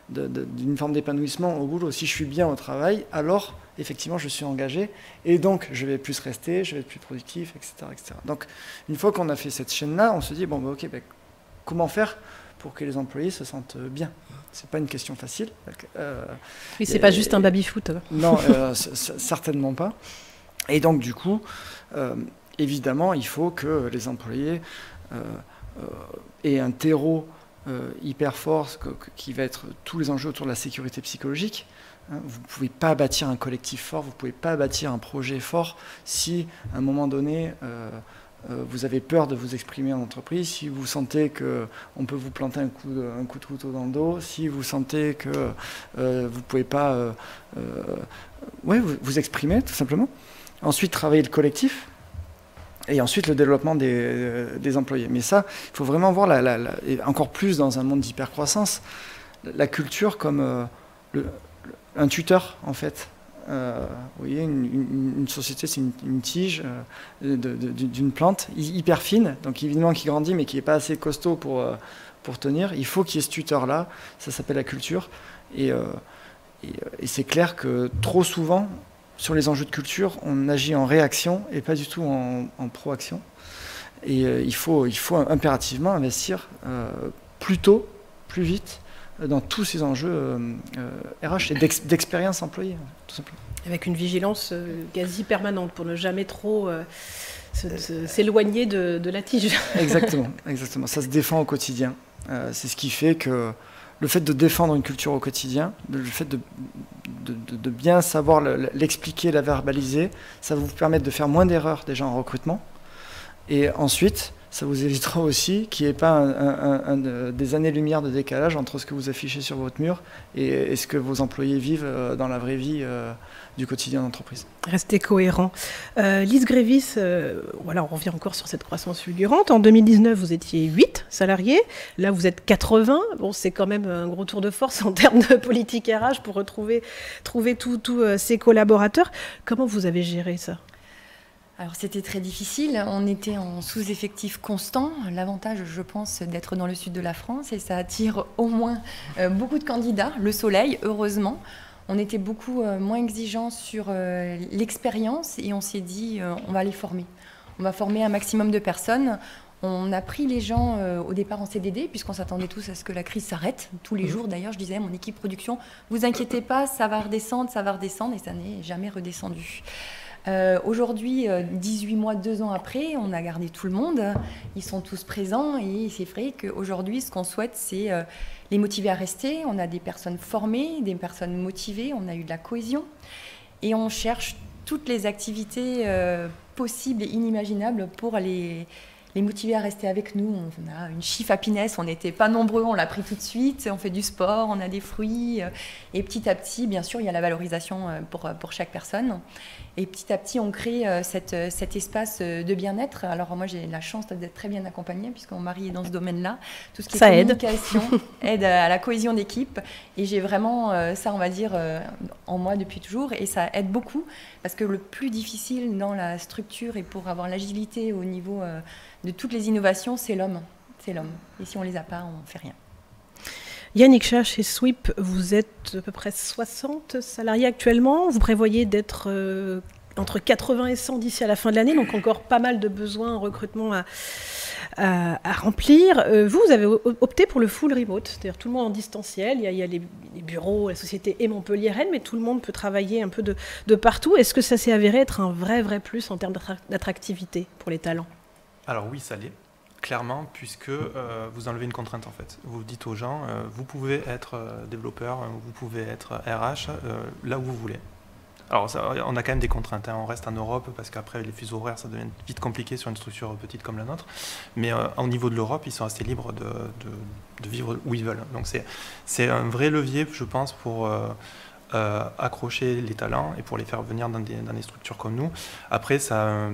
d'une forme d'épanouissement au boulot. Si je suis bien au travail, alors effectivement je suis engagé et donc je vais plus rester, je vais être plus productif, etc. etc. Donc une fois qu'on a fait cette chaîne-là, on se dit, bon, ok, comment faire pour que les employés se sentent bien? C'est pas une question facile. Mais c'est pas juste un baby-foot. Non, certainement pas. Et donc du coup, évidemment, il faut que les employés aient un terreau hyper fort qui va être tous les enjeux autour de la sécurité psychologique. Vous ne pouvez pas bâtir un collectif fort, vous ne pouvez pas bâtir un projet fort si, à un moment donné, vous avez peur de vous exprimer en entreprise, si vous sentez qu'on peut vous planter un coup de couteau dans le dos, si vous sentez que vous ne pouvez pas vous exprimer, tout simplement. Ensuite, travailler le collectif. Et ensuite, le développement des employés. Mais ça, il faut vraiment voir, et encore plus dans un monde d'hypercroissance, la culture comme un tuteur, en fait. Vous voyez, une société, c'est une tige d'une plante hyper fine, donc évidemment qui grandit, mais qui n'est pas assez costaud pour tenir. Il faut qu'il y ait ce tuteur-là, ça s'appelle la culture. Et c'est clair que trop souvent, sur les enjeux de culture, on agit en réaction et pas du tout en proaction. Et il faut impérativement investir plus tôt, plus vite, dans tous ces enjeux RH et d'expérience employée, tout simplement. Avec une vigilance quasi permanente pour ne jamais trop s'éloigner de la tige. Exactement, exactement. Ça se défend au quotidien. C'est ce qui fait que le fait de défendre une culture au quotidien, le fait de bien savoir l'expliquer, la verbaliser, ça va vous permettre de faire moins d'erreurs déjà en recrutement. Et ensuite, ça vous évitera aussi qu'il n'y ait pas des années-lumière de décalage entre ce que vous affichez sur votre mur et ce que vos employés vivent dans la vraie vie du quotidien d'entreprise. Restez cohérent. Lise Grévis, voilà, on revient encore sur cette croissance fulgurante. En 2019, vous étiez 8 salariés. Là, vous êtes 80. Bon, c'est quand même un gros tour de force en termes de politique RH pour trouver tous ces collaborateurs. Comment vous avez géré ça ? Alors c'était très difficile, on était en sous-effectif constant. L'avantage, je pense, d'être dans le sud de la France, et ça attire au moins beaucoup de candidats. Le soleil, heureusement. On était beaucoup moins exigeants sur l'expérience et on s'est dit, on va les former. On va former un maximum de personnes. On a pris les gens au départ en CDD, puisqu'on s'attendait tous à ce que la crise s'arrête. Tous les jours, d'ailleurs, je disais à mon équipe production, vous inquiétez pas, ça va redescendre, et ça n'est jamais redescendu. Aujourd'hui, 18 mois, 2 ans après, on a gardé tout le monde. Ils sont tous présents et c'est vrai qu'aujourd'hui, ce qu'on souhaite, c'est les motiver à rester. On a des personnes formées, des personnes motivées, on a eu de la cohésion et on cherche toutes les activités possibles et inimaginables pour les motiver à rester avec nous. On a une chief happiness, on n'était pas nombreux, on l'a pris tout de suite, on fait du sport, on a des fruits, et petit à petit, bien sûr, il y a la valorisation pour chaque personne. Et petit à petit, on crée cet espace de bien-être. Alors moi, j'ai la chance d'être très bien accompagnée, puisque mon mari est dans ce domaine-là. Tout ce qui est communication aide à la cohésion d'équipe. Et j'ai vraiment ça, on va dire, en moi depuis toujours. Et ça aide beaucoup, parce que le plus difficile dans la structure et pour avoir l'agilité au niveau de toutes les innovations, c'est l'homme. C'est l'homme. Et si on ne les a pas, on ne fait rien. Yannick Chat, chez Sweep, vous êtes à peu près 60 salariés actuellement. Vous prévoyez d'être entre 80 et 100 d'ici à la fin de l'année, donc encore pas mal de besoins en recrutement à remplir. Vous avez opté pour le full remote, c'est-à-dire tout le monde en distanciel. Il y a les bureaux, la société est montpelliéraine, mais tout le monde peut travailler un peu de partout. Est-ce que ça s'est avéré être un vrai plus en termes d'attractivité pour les talents ? Alors oui, ça l'est. Clairement, puisque vous enlevez une contrainte en fait. Vous dites aux gens, vous pouvez être développeur, vous pouvez être RH, là où vous voulez. Alors on a quand même des contraintes, on reste en Europe parce qu'après les fuseaux horaires ça devient vite compliqué sur une structure petite comme la nôtre, mais au niveau de l'Europe ils sont restés libres de vivre où ils veulent. Donc c'est un vrai levier je pense pour accrocher les talents et pour les faire venir dans des structures comme nous. Après ça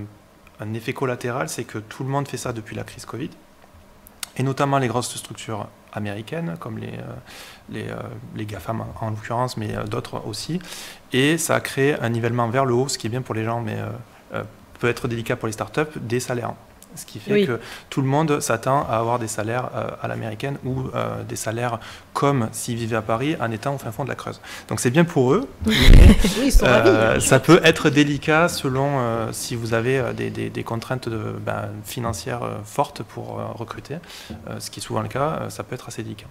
un effet collatéral, c'est que tout le monde fait ça depuis la crise Covid, et notamment les grosses structures américaines, comme les GAFAM en l'occurrence, mais d'autres aussi. Et ça a créé un nivellement vers le haut, ce qui est bien pour les gens, mais peut être délicat pour les startups, des salaires. Ce qui fait que tout le monde s'attend à avoir des salaires à l'américaine ou des salaires comme s'ils vivaient à Paris en étant au fin fond de la Creuse. Donc c'est bien pour eux, mais ils sont ravis, ça peut être délicat selon si vous avez des contraintes financières fortes pour recruter, ce qui est souvent le cas, ça peut être assez délicat.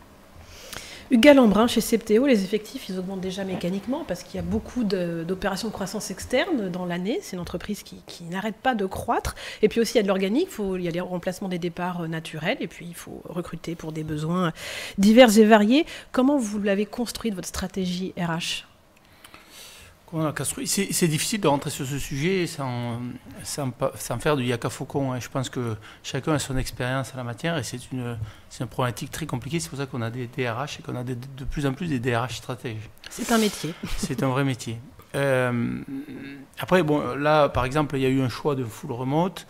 Hugues Galambrin, chez Septéo, les effectifs, ils augmentent déjà mécaniquement parce qu'il y a beaucoup d'opérations de croissance externe dans l'année. C'est une entreprise qui n'arrête pas de croître. Et puis aussi, il y a de l'organique, il y a les remplacements des départs naturels, et puis il faut recruter pour des besoins divers et variés. Comment vous l'avez construite, votre stratégie RH ? C'est difficile de rentrer sur ce sujet sans faire du yaka faucon. Je pense que chacun a son expérience en la matière et c'est une problématique très compliquée. C'est pour ça qu'on a des DRH et qu'on a de plus en plus des DRH stratèges. C'est un métier. C'est un vrai métier. Après, bon, là, par exemple, il y a eu un choix de full remote.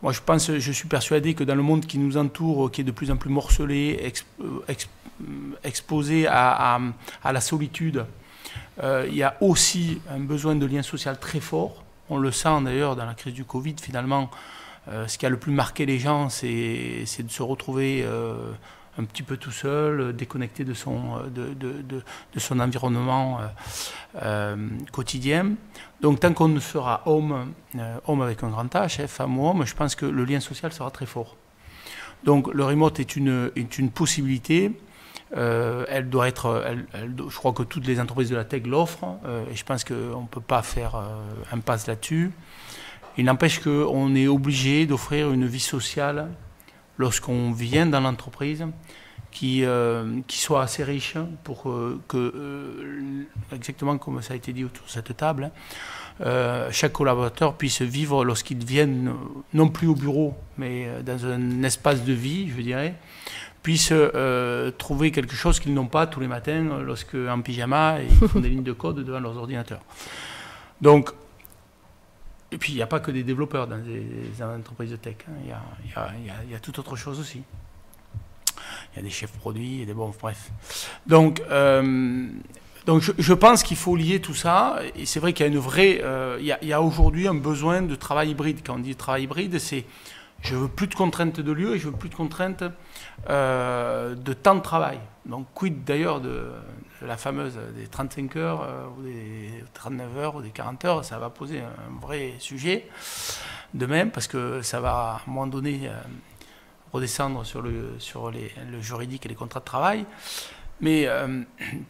Moi, je suis persuadé que dans le monde qui nous entoure, qui est de plus en plus morcelé, exposé à la solitude, il y a aussi un besoin de lien social très fort. On le sent d'ailleurs dans la crise du Covid. Finalement, ce qui a le plus marqué les gens, c'est de se retrouver un petit peu tout seul, déconnecté de son environnement quotidien. Donc tant qu'on sera homme avec un grand H, femme ou homme, je pense que le lien social sera très fort. Donc le remote est une possibilité. Elle doit être, je crois que toutes les entreprises de la tech l'offrent, et je pense qu'on ne peut pas faire impasse là-dessus. Il n'empêche qu'on est obligé d'offrir une vie sociale lorsqu'on vient dans l'entreprise qui soit assez riche pour que, exactement comme ça a été dit autour de cette table, chaque collaborateur puisse vivre lorsqu'il vient, non plus au bureau, mais dans un espace de vie, je dirais, puissent trouver quelque chose qu'ils n'ont pas tous les matins lorsqu'en pyjama, ils font des lignes de code devant leurs ordinateurs. Donc, et puis il n'y a pas que des développeurs dans les entreprises de tech, hein. Il y a toute autre chose aussi. Il y a des chefs produits, bref. Donc je pense qu'il faut lier tout ça, et c'est vrai qu'il y a une vraie... il y a aujourd'hui un besoin de travail hybride. Quand on dit travail hybride, c'est... Je veux plus de contraintes de lieu et je veux plus de contraintes de temps de travail. Donc, quid d'ailleurs de la fameuse des 35 heures ou des 39 heures ou des 40 heures, ça va poser un vrai sujet de même, parce que ça va à un moment donné redescendre sur le juridique et les contrats de travail. Mais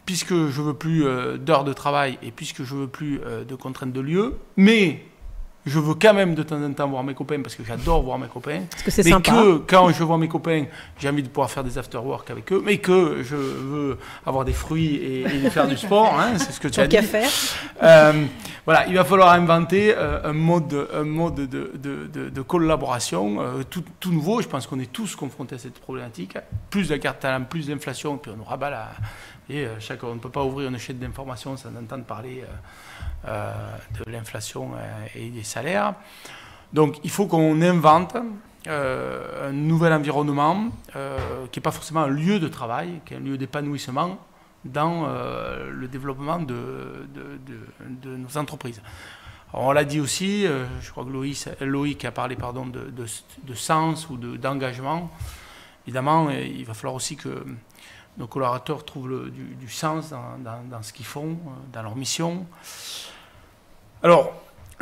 puisque je veux plus d'heures de travail et puisque je veux plus de contraintes de lieu, mais je veux quand même de temps en temps voir mes copains parce que j'adore voir mes copains. Parce que c'est mais sympa. que quand je vois mes copains, j'ai envie de pouvoir faire des after-work avec eux, mais que je veux avoir des fruits et faire du sport, hein, c'est ce que tu as dit. Faire. Voilà, il va falloir inventer un mode de collaboration tout nouveau. Je pense qu'on est tous confrontés à cette problématique. Plus de carte talent, plus d'inflation, puis on aura on ne peut pas ouvrir une chaîne d'information sans entendre parler de l'inflation et des salaires. Donc il faut qu'on invente un nouvel environnement qui n'est pas forcément un lieu de travail, qui est un lieu d'épanouissement dans le développement de nos entreprises. Alors, on l'a dit aussi, je crois que Loïc a parlé de sens ou d'engagement. Évidemment, il va falloir aussi que nos collaborateurs trouvent du sens dans ce qu'ils font, dans leur mission. Alors,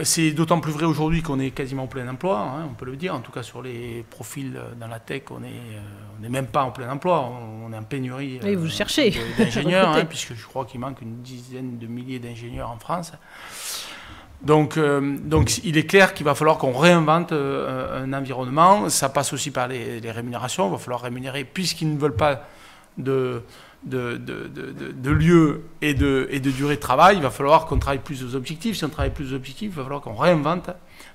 c'est d'autant plus vrai aujourd'hui qu'on est quasiment en plein emploi, hein, on peut le dire. En tout cas, sur les profils dans la tech, on n'est même pas en plein emploi, on est en pénurie vous cherchez d'ingénieurs, hein, puisque je crois qu'il manque une dizaine de milliers d'ingénieurs en France. Donc il est clair qu'il va falloir qu'on réinvente un environnement. Ça passe aussi par les rémunérations. Il va falloir rémunérer, puisqu'ils ne veulent pas de lieu et de durée de travail, il va falloir qu'on travaille plus aux objectifs. Si on travaille plus aux objectifs, il va falloir qu'on réinvente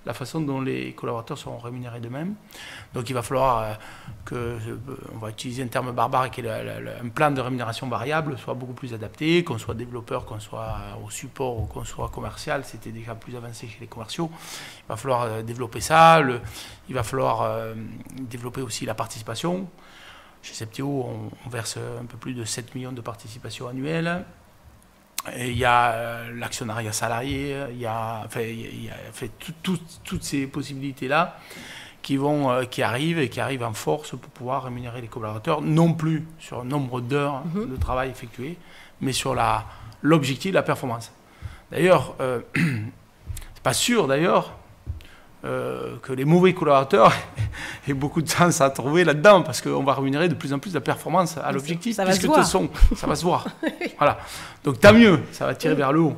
la façon dont les collaborateurs seront rémunérés d'eux-mêmes. Donc il va falloir on va utiliser un terme barbare, qui est un plan de rémunération variable, soit beaucoup plus adapté, qu'on soit développeur, qu'on soit au support ou qu'on soit commercial. C'était déjà plus avancé chez les commerciaux. Il va falloir développer ça. Il va falloir développer aussi la participation. Chez Septéo, on verse un peu plus de 7 millions de participations annuelles. Et il y a l'actionnariat salarié, il y a toutes ces possibilités-là qui arrivent en force pour pouvoir rémunérer les collaborateurs, non plus sur le nombre d'heures de travail effectuées, mais sur l'objectif de la performance. D'ailleurs, c'est pas sûr d'ailleurs que les mauvais collaborateurs aient beaucoup de sens à trouver là-dedans, parce qu'on va rémunérer de plus en plus la performance à l'objectif, puisque de toute façon, ça va se voir. Voilà. Donc tant mieux, ça va tirer vers le haut.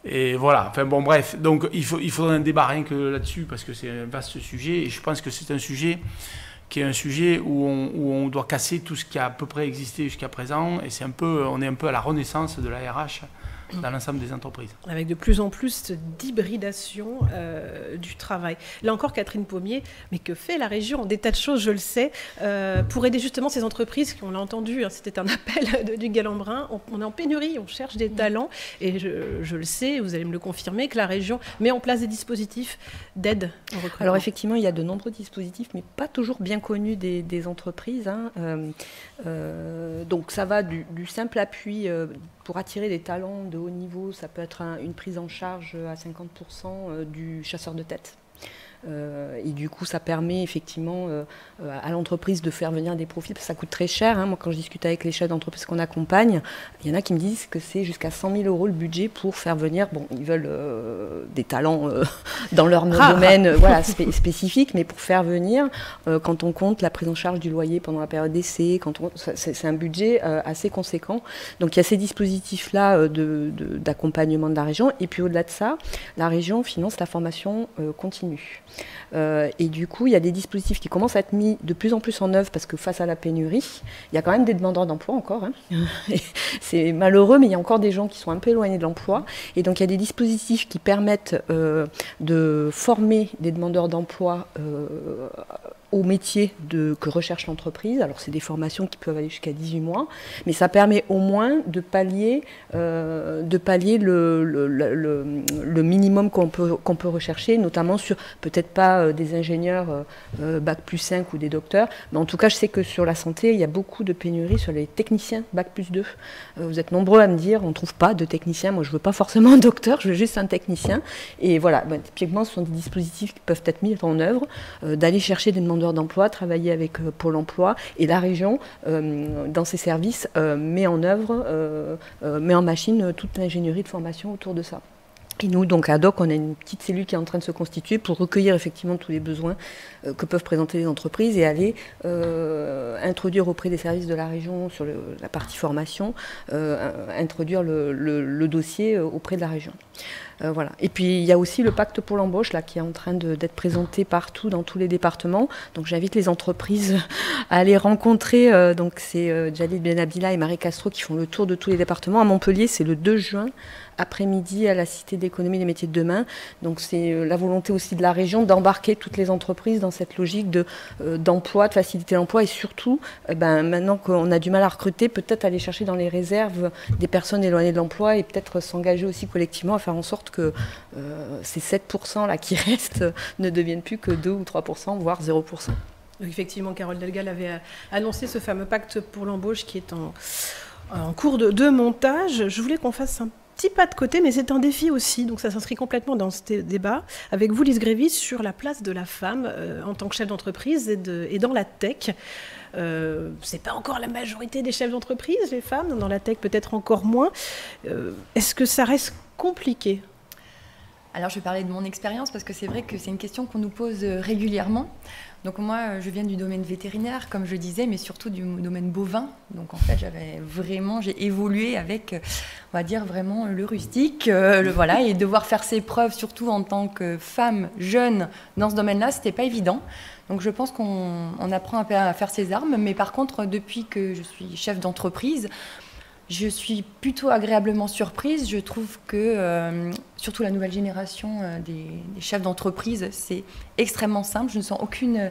Et voilà, enfin bon bref, donc il faudrait un débat rien que là-dessus, parce que c'est un vaste sujet, et je pense que c'est un sujet qui est un sujet où on doit casser tout ce qui a à peu près existé jusqu'à présent, et on est un peu à la renaissance de la RH dans l'ensemble des entreprises. Avec de plus en plus d'hybridation du travail. Là encore, Catherine Pommier, mais que fait la région? Des tas de choses, je le sais, pour aider justement ces entreprises, qu'on l'a entendu, hein, c'était un appel du Galambrin, on est en pénurie, on cherche des talents, et je le sais, vous allez me le confirmer, que la région met en place des dispositifs d'aide au recrutement. Alors effectivement, il y a de nombreux dispositifs, mais pas toujours bien connus des entreprises. Hein. Donc ça va du simple appui pour attirer des talents de haut niveau, ça peut être une prise en charge à 50% du chasseur de tête. Et du coup, ça permet effectivement à l'entreprise de faire venir des profils, parce que ça coûte très cher. Hein. Moi, quand je discute avec les chefs d'entreprise qu'on accompagne, il y en a qui me disent que c'est jusqu'à 100 000 € le budget pour faire venir. Bon, ils veulent des talents dans leur domaine voilà, spécifique, mais pour faire venir, quand on compte la prise en charge du loyer pendant la période d'essai, c'est un budget assez conséquent. Donc il y a ces dispositifs-là d'accompagnement de la région. Et puis au-delà de ça, la région finance la formation continue. Et du coup, il y a des dispositifs qui commencent à être mis de plus en plus en œuvre, parce que face à la pénurie, il y a quand même des demandeurs d'emploi encore. Hein. C'est malheureux, mais il y a encore des gens qui sont un peu éloignés de l'emploi. Et donc, il y a des dispositifs qui permettent de former des demandeurs d'emploi au métier que recherche l'entreprise. Alors, c'est des formations qui peuvent aller jusqu'à 18 mois, mais ça permet au moins de pallier le minimum qu'on peut rechercher, notamment sur peut-être pas des ingénieurs Bac+5 ou des docteurs, mais en tout cas, je sais que sur la santé, il y a beaucoup de pénuries sur les techniciens Bac+2. Vous êtes nombreux à me dire, on ne trouve pas de technicien. Moi, je ne veux pas forcément un docteur, je veux juste un technicien. Et voilà, typiquement, ce sont des dispositifs qui peuvent être mis en œuvre, d'aller chercher des demandeurs d'emploi, travailler avec Pôle emploi, et la région, dans ses services, met en œuvre, met en machine toute l'ingénierie de formation autour de ça. Et nous, donc à DOC, on a une petite cellule qui est en train de se constituer pour recueillir effectivement tous les besoins que peuvent présenter les entreprises et aller introduire auprès des services de la région sur la partie formation, introduire le dossier auprès de la région. Voilà. Et puis il y a aussi le pacte pour l'embauche là, qui est en train d'être présenté partout dans tous les départements. Donc j'invite les entreprises à aller rencontrer. Donc c'est Jalil Benabdillah et Marie Castro qui font le tour de tous les départements. À Montpellier, c'est le 2 juin après-midi à la Cité de l'économie des métiers de demain. Donc c'est la volonté aussi de la région d'embarquer toutes les entreprises dans cette logique d'emploi, de faciliter l'emploi, et surtout, maintenant qu'on a du mal à recruter, peut-être aller chercher dans les réserves des personnes éloignées de l'emploi et peut-être s'engager aussi collectivement à faire en sorte que ces 7% là qui restent ne deviennent plus que 2 ou 3%, voire 0%. Donc effectivement, Carole Delgal avait annoncé ce fameux pacte pour l'embauche qui est en cours de montage. Je voulais qu'on fasse un petit pas de côté, mais c'est un défi aussi, donc ça s'inscrit complètement dans ce débat, avec vous, Lise Grévis, sur la place de la femme en tant que chef d'entreprise et dans la tech. C'est pas encore la majorité des chefs d'entreprise, les femmes, dans la tech peut-être encore moins. Est-ce que ça reste compliqué ? Alors je vais parler de mon expérience parce que c'est vrai que c'est une question qu'on nous pose régulièrement. Donc moi, je viens du domaine vétérinaire, comme je disais, mais surtout du domaine bovin. Donc en fait, j'ai évolué avec, on va dire, vraiment le rustique, voilà, et devoir faire ses preuves, surtout en tant que femme jeune dans ce domaine-là, c'était pas évident. Donc je pense qu'on apprend à faire ses armes, mais par contre, depuis que je suis chef d'entreprise, je suis plutôt agréablement surprise. Je trouve que, surtout la nouvelle génération des chefs d'entreprise, c'est extrêmement simple. Je ne sens aucune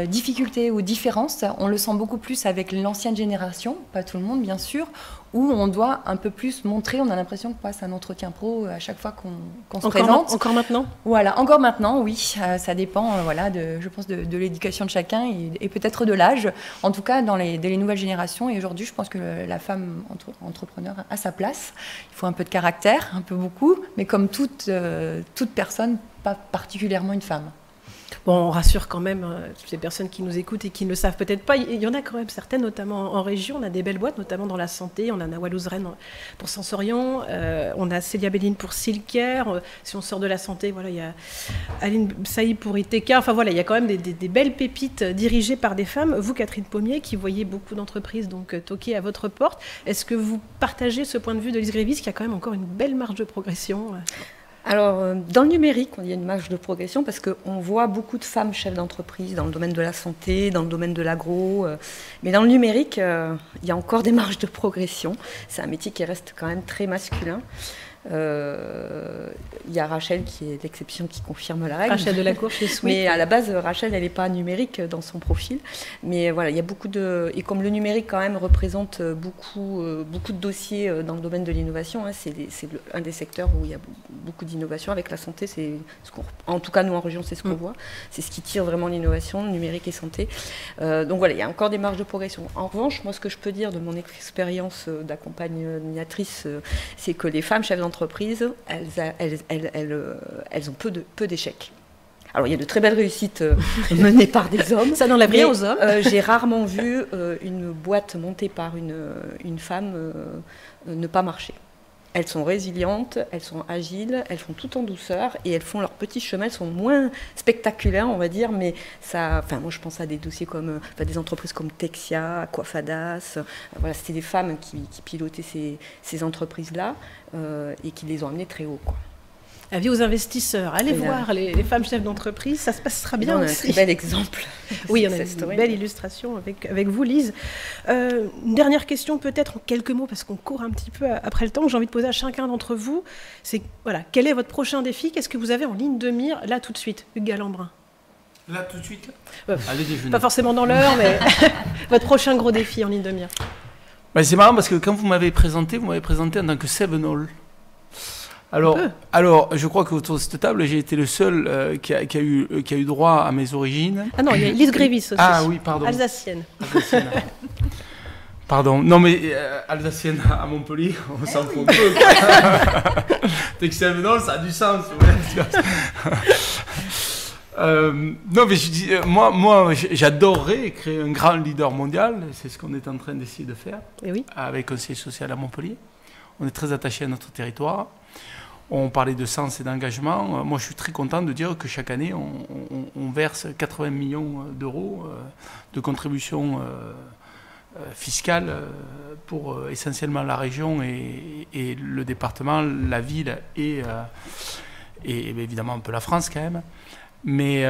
difficulté ou différence. On le sent beaucoup plus avec l'ancienne génération, pas tout le monde bien sûr, où on doit un peu plus montrer. On a l'impression qu'on passe un entretien pro à chaque fois qu'on se présente. Encore maintenant ? Voilà, encore maintenant, oui. Ça dépend, voilà, je pense, de l'éducation de chacun et peut-être de l'âge. En tout cas, dans les nouvelles générations. Et aujourd'hui, je pense que la femme entrepreneur a sa place. Il faut un peu de caractère, un peu beaucoup, mais comme toute personne, pas particulièrement une femme. Bon, on rassure quand même ces personnes qui nous écoutent et qui ne le savent peut-être pas. Il y en a quand même certaines, notamment en région. On a des belles boîtes, notamment dans la santé. On a Nawalouz Rennes pour Sensorion. On a Célia Belline pour Silcare. Si on sort de la santé, voilà, il y a Aline Saïd pour Iteka. Enfin voilà, il y a quand même des belles pépites dirigées par des femmes. Vous, Catherine Pommier, qui voyez beaucoup d'entreprises donc toquer à votre porte, est-ce que vous partagez ce point de vue de Lise Grévis, qui a quand même encore une belle marge de progression ? Alors, dans le numérique, il y a une marge de progression parce qu'on voit beaucoup de femmes chefs d'entreprise dans le domaine de la santé, dans le domaine de l'agro. Mais dans le numérique, il y a encore des marges de progression. C'est un métier qui reste quand même très masculin. Il y a Rachel qui est l'exception qui confirme la règle. Rachel Delacour chez Sweet. Mais à la base, Rachel, elle n'est pas numérique dans son profil. Mais voilà, il y a beaucoup de... Et comme le numérique quand même représente beaucoup de dossiers dans le domaine de l'innovation, hein, c'est un des secteurs où il y a beaucoup d'innovation. Avec la santé, en tout cas nous en région, c'est ce qu'on voit. C'est ce qui tire vraiment l'innovation, numérique et santé. Donc voilà, il y a encore des marges de progression. En revanche, moi ce que je peux dire de mon expérience d'accompagnatrice, c'est que les femmes chefs d'entreprise, elles ont peu d'échecs. Alors, il y a de très belles réussites menées par des hommes. Ça n'enlève rien aux hommes. J'ai rarement vu une boîte montée par une femme ne pas marcher. Elles sont résilientes, elles sont agiles, elles font tout en douceur et elles font leur petit chemin. Elles sont moins spectaculaires, on va dire, mais ça. Enfin, moi, je pense à des dossiers comme des entreprises comme Texia, Aquafadas. Voilà, c'était des femmes qui pilotaient ces entreprises-là et qui les ont amenées très haut, quoi. Avis aux investisseurs, allez voir les femmes chefs d'entreprise, ça se passera bien aussi. On a un très bel exemple. Oui, on a une belle illustration avec vous, Lise. Une dernière question peut-être en quelques mots, parce qu'on court un petit peu après le temps, que j'ai envie de poser à chacun d'entre vous. C'est, voilà, quel est votre prochain défi? Qu'est-ce que vous avez en ligne de mire, là tout de suite, Hugues Galambrin? Là tout de suite Allez déjeuner. Pas forcément dans l'heure, mais votre prochain gros défi en ligne de mire. Ben, c'est marrant parce que quand vous m'avez présenté en tant que Sevenol. Alors, je crois qu'autour de cette table, j'ai été le seul qui a eu droit à mes origines. Ah non, il y a Lise Grévis aussi. Ah oui, pardon. Alsacienne. Pardon. Non, mais Alsacienne à Montpellier, on s'en fout un peu. Dès que Sevenol, ça a du sens. Non, mais je dis, moi, j'adorerais créer un grand leader mondial. C'est ce qu'on est en train d'essayer de faire. Et oui. Avec un siège social à Montpellier. On est très attachés à notre territoire. On parlait de sens et d'engagement. Moi, je suis très content de dire que chaque année, on verse 80 millions d'euros de contributions fiscales pour essentiellement la région et le département, la ville et évidemment un peu la France quand même. Mais,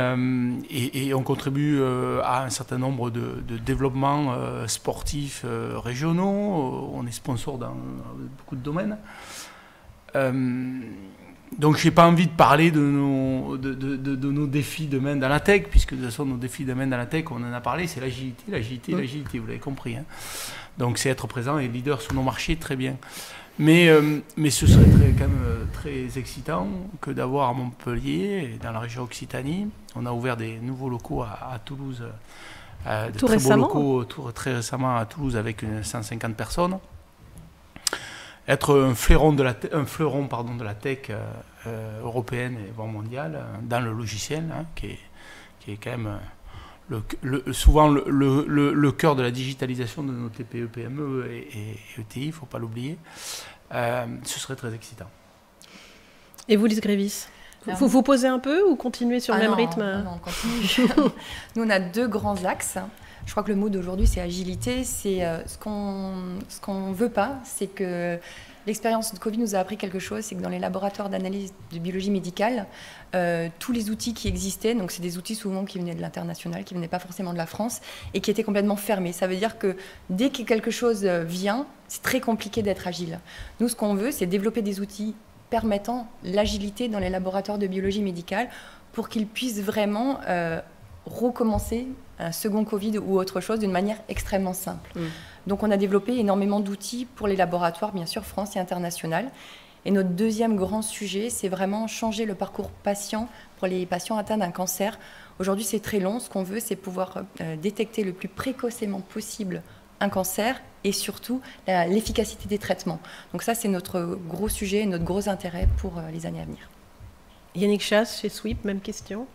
et on contribue à un certain nombre de développements sportifs régionaux. On est sponsor dans beaucoup de domaines. Donc je n'ai pas envie de parler de nos défis de main dans la tech, puisque de toute façon nos défis de main dans la tech, on en a parlé, c'est l'agilité, vous l'avez compris. Hein. Donc c'est être présent et leader sur nos marchés, très bien. Mais ce serait quand même très excitant que d'avoir à Montpellier, dans la région Occitanie, on a ouvert des nouveaux locaux à Toulouse, tout récemment, très récemment à Toulouse avec 150 personnes. Être un fleuron de la tech européenne et voire mondiale dans le logiciel, hein, qui est quand même souvent le cœur de la digitalisation de nos TPE, PME et ETI, il ne faut pas l'oublier. Ce serait très excitant. Et vous, Lise Grévis? Vous vous posez un peu ou continuez sur le même rythme? Non, on continue. Nous, on a 2 grands axes. Je crois que le mot d'aujourd'hui, c'est agilité. C'est ce qu'on veut pas, c'est que l'expérience de Covid nous a appris quelque chose, c'est que dans les laboratoires d'analyse de biologie médicale, tous les outils qui existaient, donc c'est des outils souvent qui venaient de l'international, qui venaient pas forcément de la France, et qui étaient complètement fermés. Ça veut dire que dès que quelque chose vient, c'est très compliqué d'être agile. Nous, ce qu'on veut, c'est développer des outils permettant l'agilité dans les laboratoires de biologie médicale pour qu'ils puissent vraiment recommencer un second Covid ou autre chose d'une manière extrêmement simple. Donc on a développé énormément d'outils pour les laboratoires, bien sûr, France et international. Et notre deuxième grand sujet, c'est vraiment changer le parcours patient pour les patients atteints d'un cancer. Aujourd'hui, c'est très long. Ce qu'on veut, c'est pouvoir détecter le plus précocement possible un cancer et surtout l'efficacité des traitements. Donc ça, c'est notre gros sujet et notre gros intérêt pour les années à venir. Yannick Chasse, chez Sweep, même question.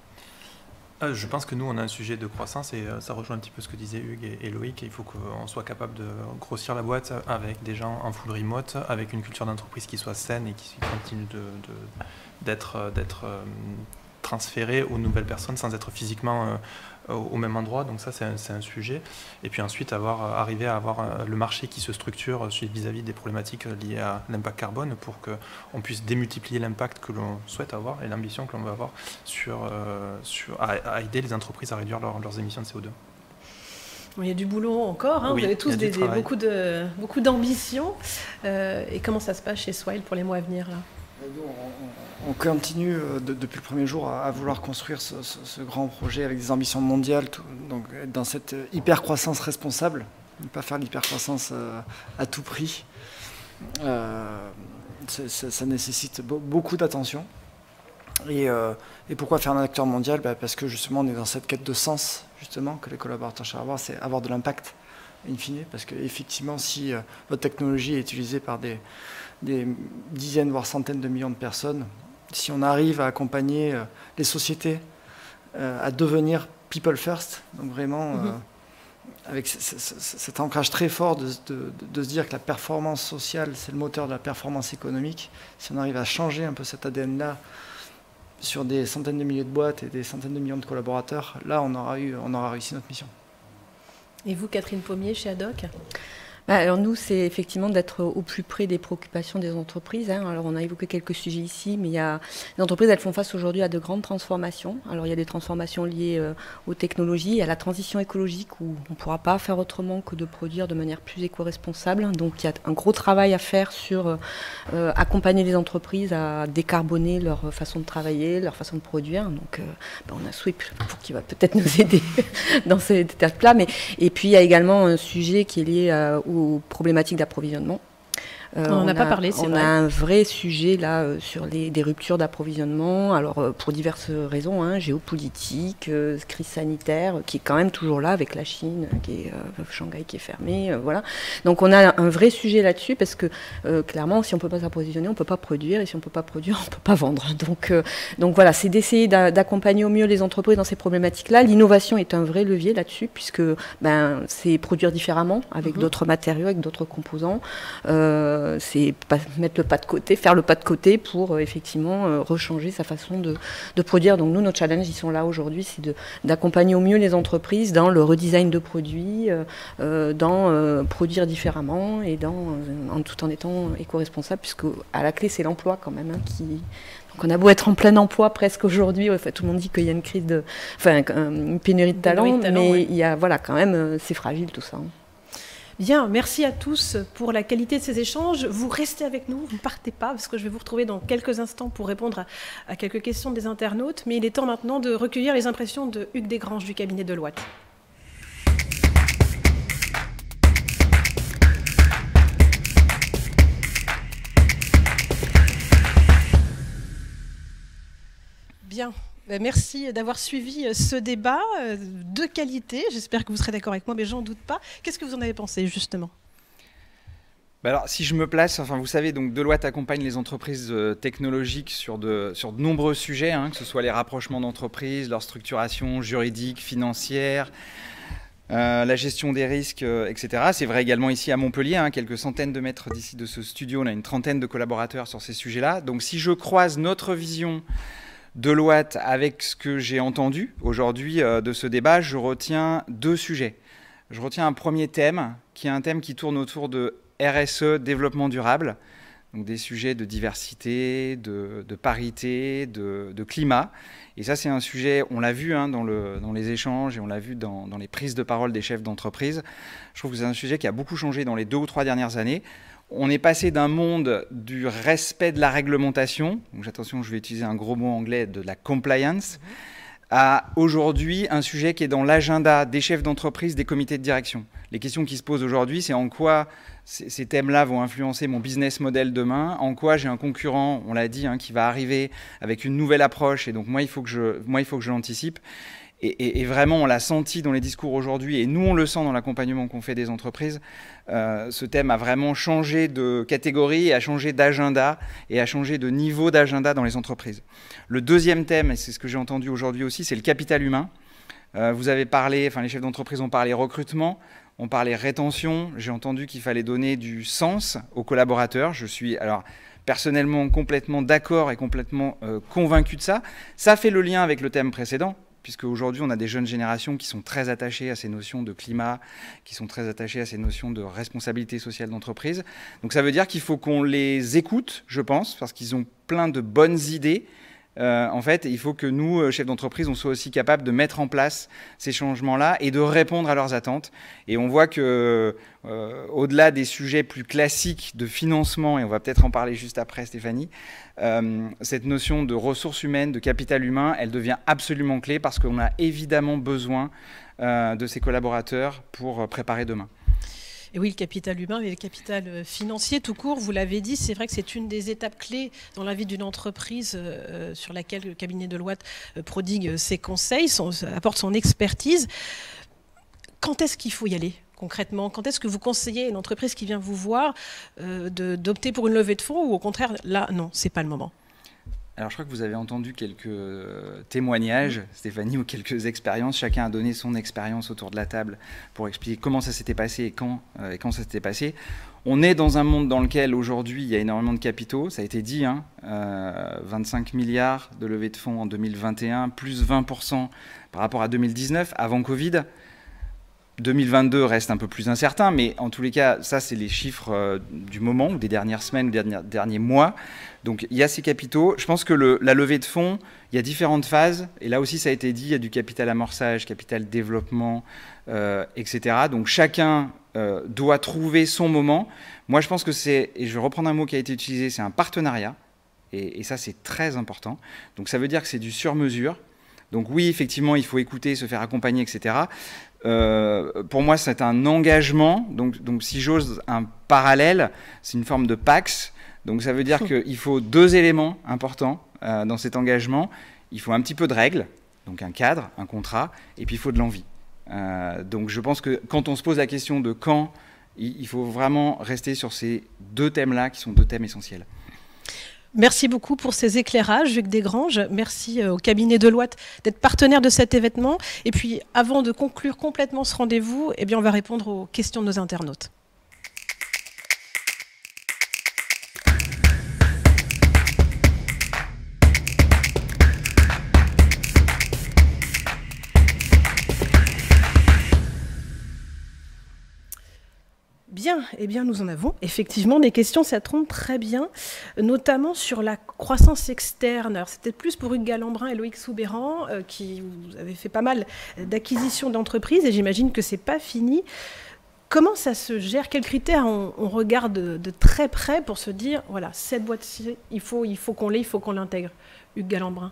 Je pense que nous, on a un sujet de croissance et ça rejoint un petit peu ce que disaient Hugues et Loïc. Il faut qu'on soit capable de grossir la boîte avec des gens en full remote, avec une culture d'entreprise qui soit saine et qui continue d'être transférée aux nouvelles personnes sans être physiquement au même endroit. Donc ça, c'est un sujet. Et puis ensuite, arriver à avoir le marché qui se structure vis-à-vis des problématiques liées à l'impact carbone pour qu'on puisse démultiplier l'impact que l'on souhaite avoir et l'ambition que l'on veut avoir à aider les entreprises à réduire leurs émissions de CO2. Il y a du boulot encore, hein. Oui, vous avez tous beaucoup d'ambition. Et comment ça se passe chez Swile pour les mois à venir là? On continue depuis le premier jour à vouloir construire ce grand projet avec des ambitions mondiales, donc dans cette hyper-croissance responsable, ne pas faire l'hyper-croissance à tout prix. Ça nécessite beaucoup d'attention. Et pourquoi faire un acteur mondial? Parce que justement on est dans cette quête de sens justement que les collaborateurs cherchent à avoir, c'est avoir de l'impact in fine, parce qu'effectivement si votre technologie est utilisée par des dizaines voire centaines de millions de personnes, si on arrive à accompagner les sociétés à devenir people first, donc vraiment avec cet ancrage très fort de se dire que la performance sociale c'est le moteur de la performance économique, si on arrive à changer un peu cet ADN-là sur des centaines de milliers de boîtes et des centaines de millions de collaborateurs, là on aura réussi notre mission. Et vous, Catherine Pommier, chez Haddock? Alors nous, c'est effectivement d'être au plus près des préoccupations des entreprises. Alors on a évoqué quelques sujets ici, mais les entreprises, elles font face aujourd'hui à de grandes transformations. Alors il y a des transformations liées aux technologies, à la transition écologique où on ne pourra pas faire autrement que de produire de manière plus éco-responsable. Donc il y a un gros travail à faire sur accompagner les entreprises à décarboner leur façon de travailler, leur façon de produire. Donc on a Sweep qui va peut-être nous aider dans cette étape-là. Et puis il y a également un sujet qui est lié aux problématiques d'approvisionnement. On n'a pas parlé, c'est vrai. On a un vrai sujet là sur des ruptures d'approvisionnement, alors pour diverses raisons, géopolitiques, crise sanitaire, qui est quand même toujours là avec la Chine, Shanghai qui est fermé, voilà. Donc on a un vrai sujet là-dessus parce que clairement, si on ne peut pas s'approvisionner, on ne peut pas produire, et si on ne peut pas produire, on ne peut pas vendre. Donc voilà, c'est d'essayer d'accompagner au mieux les entreprises dans ces problématiques-là. L'innovation est un vrai levier là-dessus puisque c'est produire différemment avec d'autres matériaux, avec d'autres composants. C'est mettre le pas de côté, faire le pas de côté pour effectivement rechanger sa façon de produire. Donc nous, nos challenges, ils sont là aujourd'hui, c'est d'accompagner au mieux les entreprises dans le redesign de produits, dans produire différemment et tout en étant éco-responsable, puisque à la clé, c'est l'emploi quand même Donc on a beau être en plein emploi presque aujourd'hui, tout le monde dit qu'il y a une crise une pénurie de talent, mais il y a quand même, c'est fragile tout ça. Bien, merci à tous pour la qualité de ces échanges. Vous restez avec nous, vous ne partez pas, parce que je vais vous retrouver dans quelques instants pour répondre à quelques questions des internautes. Mais il est temps maintenant de recueillir les impressions de Hugues Desgranges du cabinet Deloitte. Bien. Merci d'avoir suivi ce débat de qualité. J'espère que vous serez d'accord avec moi, mais j'en doute pas. Qu'est-ce que vous en avez pensé, justement ? Alors, si je me place, vous savez, donc Deloitte accompagne les entreprises technologiques sur de nombreux sujets, que ce soit les rapprochements d'entreprises, leur structuration juridique, financière, la gestion des risques, etc. C'est vrai également ici à Montpellier, quelques centaines de mètres d'ici de ce studio, on a une trentaine de collaborateurs sur ces sujets-là. Donc si je croise notre vision Deloitte, avec ce que j'ai entendu aujourd'hui de ce débat, je retiens 2 sujets. Je retiens un premier thème, qui est un thème qui tourne autour de RSE, développement durable, donc des sujets de diversité, de parité, de climat. Et ça, c'est un sujet, on l'a vu dans les échanges et on l'a vu dans les prises de parole des chefs d'entreprise. Je trouve que c'est un sujet qui a beaucoup changé dans les 2 ou 3 dernières années. On est passé d'un monde du respect de la réglementation, donc attention, je vais utiliser un gros mot anglais, de la compliance, à aujourd'hui un sujet qui est dans l'agenda des chefs d'entreprise, des comités de direction. Les questions qui se posent aujourd'hui, c'est en quoi ces thèmes-là vont influencer mon business model demain, en quoi j'ai un concurrent, on l'a dit, qui va arriver avec une nouvelle approche, et donc moi, il faut que je l'anticipe. Et vraiment, on l'a senti dans les discours aujourd'hui, et nous, on le sent dans l'accompagnement qu'on fait des entreprises. Ce thème a vraiment changé de catégorie, a changé d'agenda et a changé de niveau d'agenda dans les entreprises. Le deuxième thème, et c'est ce que j'ai entendu aujourd'hui aussi, c'est le capital humain. Vous avez parlé, enfin les chefs d'entreprise ont parlé recrutement, on parlait rétention. J'ai entendu qu'il fallait donner du sens aux collaborateurs. Je suis alors personnellement complètement d'accord et complètement convaincu de ça. Ça fait le lien avec le thème précédent, puisque aujourd'hui on a des jeunes générations qui sont très attachées à ces notions de climat, qui sont très attachées à ces notions de responsabilité sociale d'entreprise. Donc ça veut dire qu'il faut qu'on les écoute, je pense, parce qu'ils ont plein de bonnes idées. En fait, il faut que nous, chefs d'entreprise, on soit aussi capables de mettre en place ces changements-là et de répondre à leurs attentes. Et on voit que, au-delà des sujets plus classiques de financement, et on va peut-être en parler juste après, Stéphanie, cette notion de ressources humaines, de capital humain, elle devient absolument clé parce qu'on a évidemment besoin de ces collaborateurs pour préparer demain. Et oui, le capital humain et le capital financier tout court, vous l'avez dit, c'est vrai que c'est une des étapes clés dans la vie d'une entreprise sur laquelle le cabinet Deloitte prodigue ses conseils, apporte son expertise. Quand est-ce qu'il faut y aller concrètement? Quand est-ce que vous conseillez à une entreprise qui vient vous voir d'opter pour une levée de fonds ou au contraire, là, non, c'est pas le moment? Alors je crois que vous avez entendu quelques témoignages, Stéphanie, ou quelques expériences. Chacun a donné son expérience autour de la table pour expliquer comment ça s'était passé et quand ça s'était passé. On est dans un monde dans lequel aujourd'hui il y a énormément de capitaux, ça a été dit, 25 milliards de levée de fonds en 2021, plus 20% par rapport à 2019, avant Covid. 2022 reste un peu plus incertain, mais en tous les cas, ça c'est les chiffres du moment, ou des dernières semaines, ou des derniers mois. Donc il y a ces capitaux. Je pense que la levée de fonds, il y a différentes phases, et là aussi ça a été dit, il y a du capital amorçage, capital développement, etc. Donc chacun doit trouver son moment. Moi je pense que c'est, et je vais reprendre un mot qui a été utilisé, c'est un partenariat, et ça c'est très important. Donc ça veut dire que c'est du sur-mesure. Donc oui, effectivement, il faut écouter, se faire accompagner, etc. Pour moi, c'est un engagement. Donc si j'ose un parallèle, c'est une forme de PAX. Donc ça veut dire qu'il faut 2 éléments importants dans cet engagement. Il faut un petit peu de règles, donc un cadre, un contrat, et puis il faut de l'envie. Donc je pense que quand on se pose la question de quand, il faut vraiment rester sur ces 2 thèmes-là, qui sont 2 thèmes essentiels. Merci beaucoup pour ces éclairages, Hugues Desgranges. Merci au cabinet Deloitte d'être partenaire de cet événement. Et puis, avant de conclure complètement ce rendez-vous, eh bien, on va répondre aux questions de nos internautes. Bien, eh bien, nous en avons effectivement des questions, ça tombe très bien, notamment sur la croissance externe. Alors, c'était plus pour Hugues Galambrin et Loïc Soubeyran, qui vous avez fait pas mal d'acquisitions d'entreprises, et j'imagine que c'est pas fini. Comment ça se gère? Quels critères on regarde de très près pour se dire, voilà, cette boîte-ci, il faut qu'on l'ait, il faut qu'on l'intègre? Hugues Galambrin.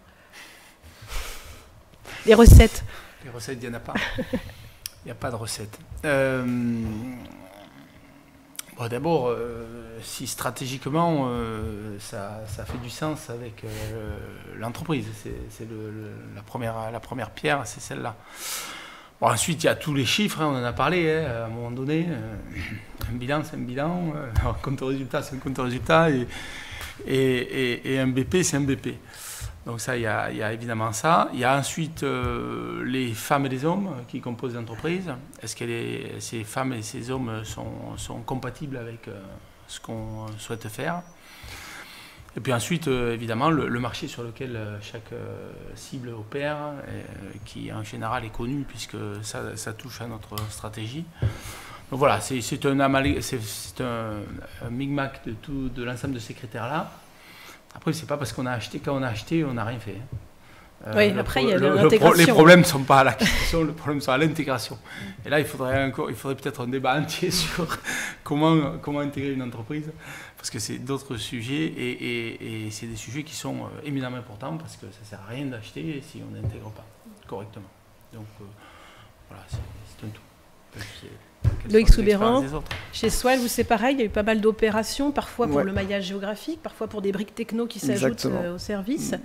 Les recettes? Les recettes, il n'y en a pas. Il n'y a pas de recettes. Bon, d'abord, si stratégiquement, ça fait du sens avec l'entreprise. C'est la première pierre, c'est celle-là. Bon, ensuite, il y a tous les chiffres, on en a parlé, à un moment donné. Un bilan, c'est un bilan. Un compte résultat, c'est un compte résultat. Et un BP, c'est un BP. Donc ça, il y a évidemment ça. Il y a ensuite les femmes et les hommes qui composent l'entreprise. Est-ce que ces femmes et ces hommes sont compatibles avec ce qu'on souhaite faire? Et puis ensuite, évidemment, le marché sur lequel chaque cible opère, qui en général est connu puisque ça touche à notre stratégie. Donc voilà, c'est un micmac de l'ensemble de ces critères-là. Après, c'est pas parce qu'on a acheté, quand on a acheté, on n'a rien fait. Oui, après, il y a l'intégration. Les problèmes ne sont pas à l'acquisition, les problèmes sont à l'intégration. Et là, il faudrait peut-être un débat entier sur comment intégrer une entreprise, parce que c'est d'autres sujets, et c'est des sujets qui sont éminemment importants, parce que ça ne sert à rien d'acheter si on n'intègre pas correctement. Donc, voilà, c'est un tout. Loïc Soubeyran, chez Swile, vous c'est pareil, il y a eu pas mal d'opérations, parfois pour le maillage géographique, parfois pour des briques techno qui s'ajoutent au service.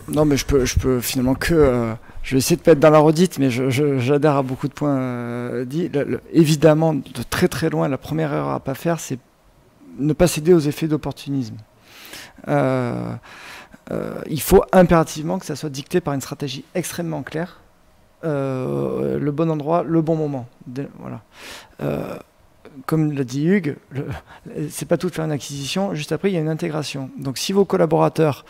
Non, mais je peux finalement je vais essayer de ne pas être dans la redite, mais j'adhère à beaucoup de points dits. Évidemment, de très très loin, la première erreur à ne pas faire, c'est ne pas céder aux effets d'opportunisme. Il faut impérativement que ça soit dicté par une stratégie extrêmement claire, le bon endroit, le bon moment. Voilà. Comme l'a dit Hugues, c'est pas tout de faire une acquisition, juste après il y a une intégration. Donc si vos collaborateurs,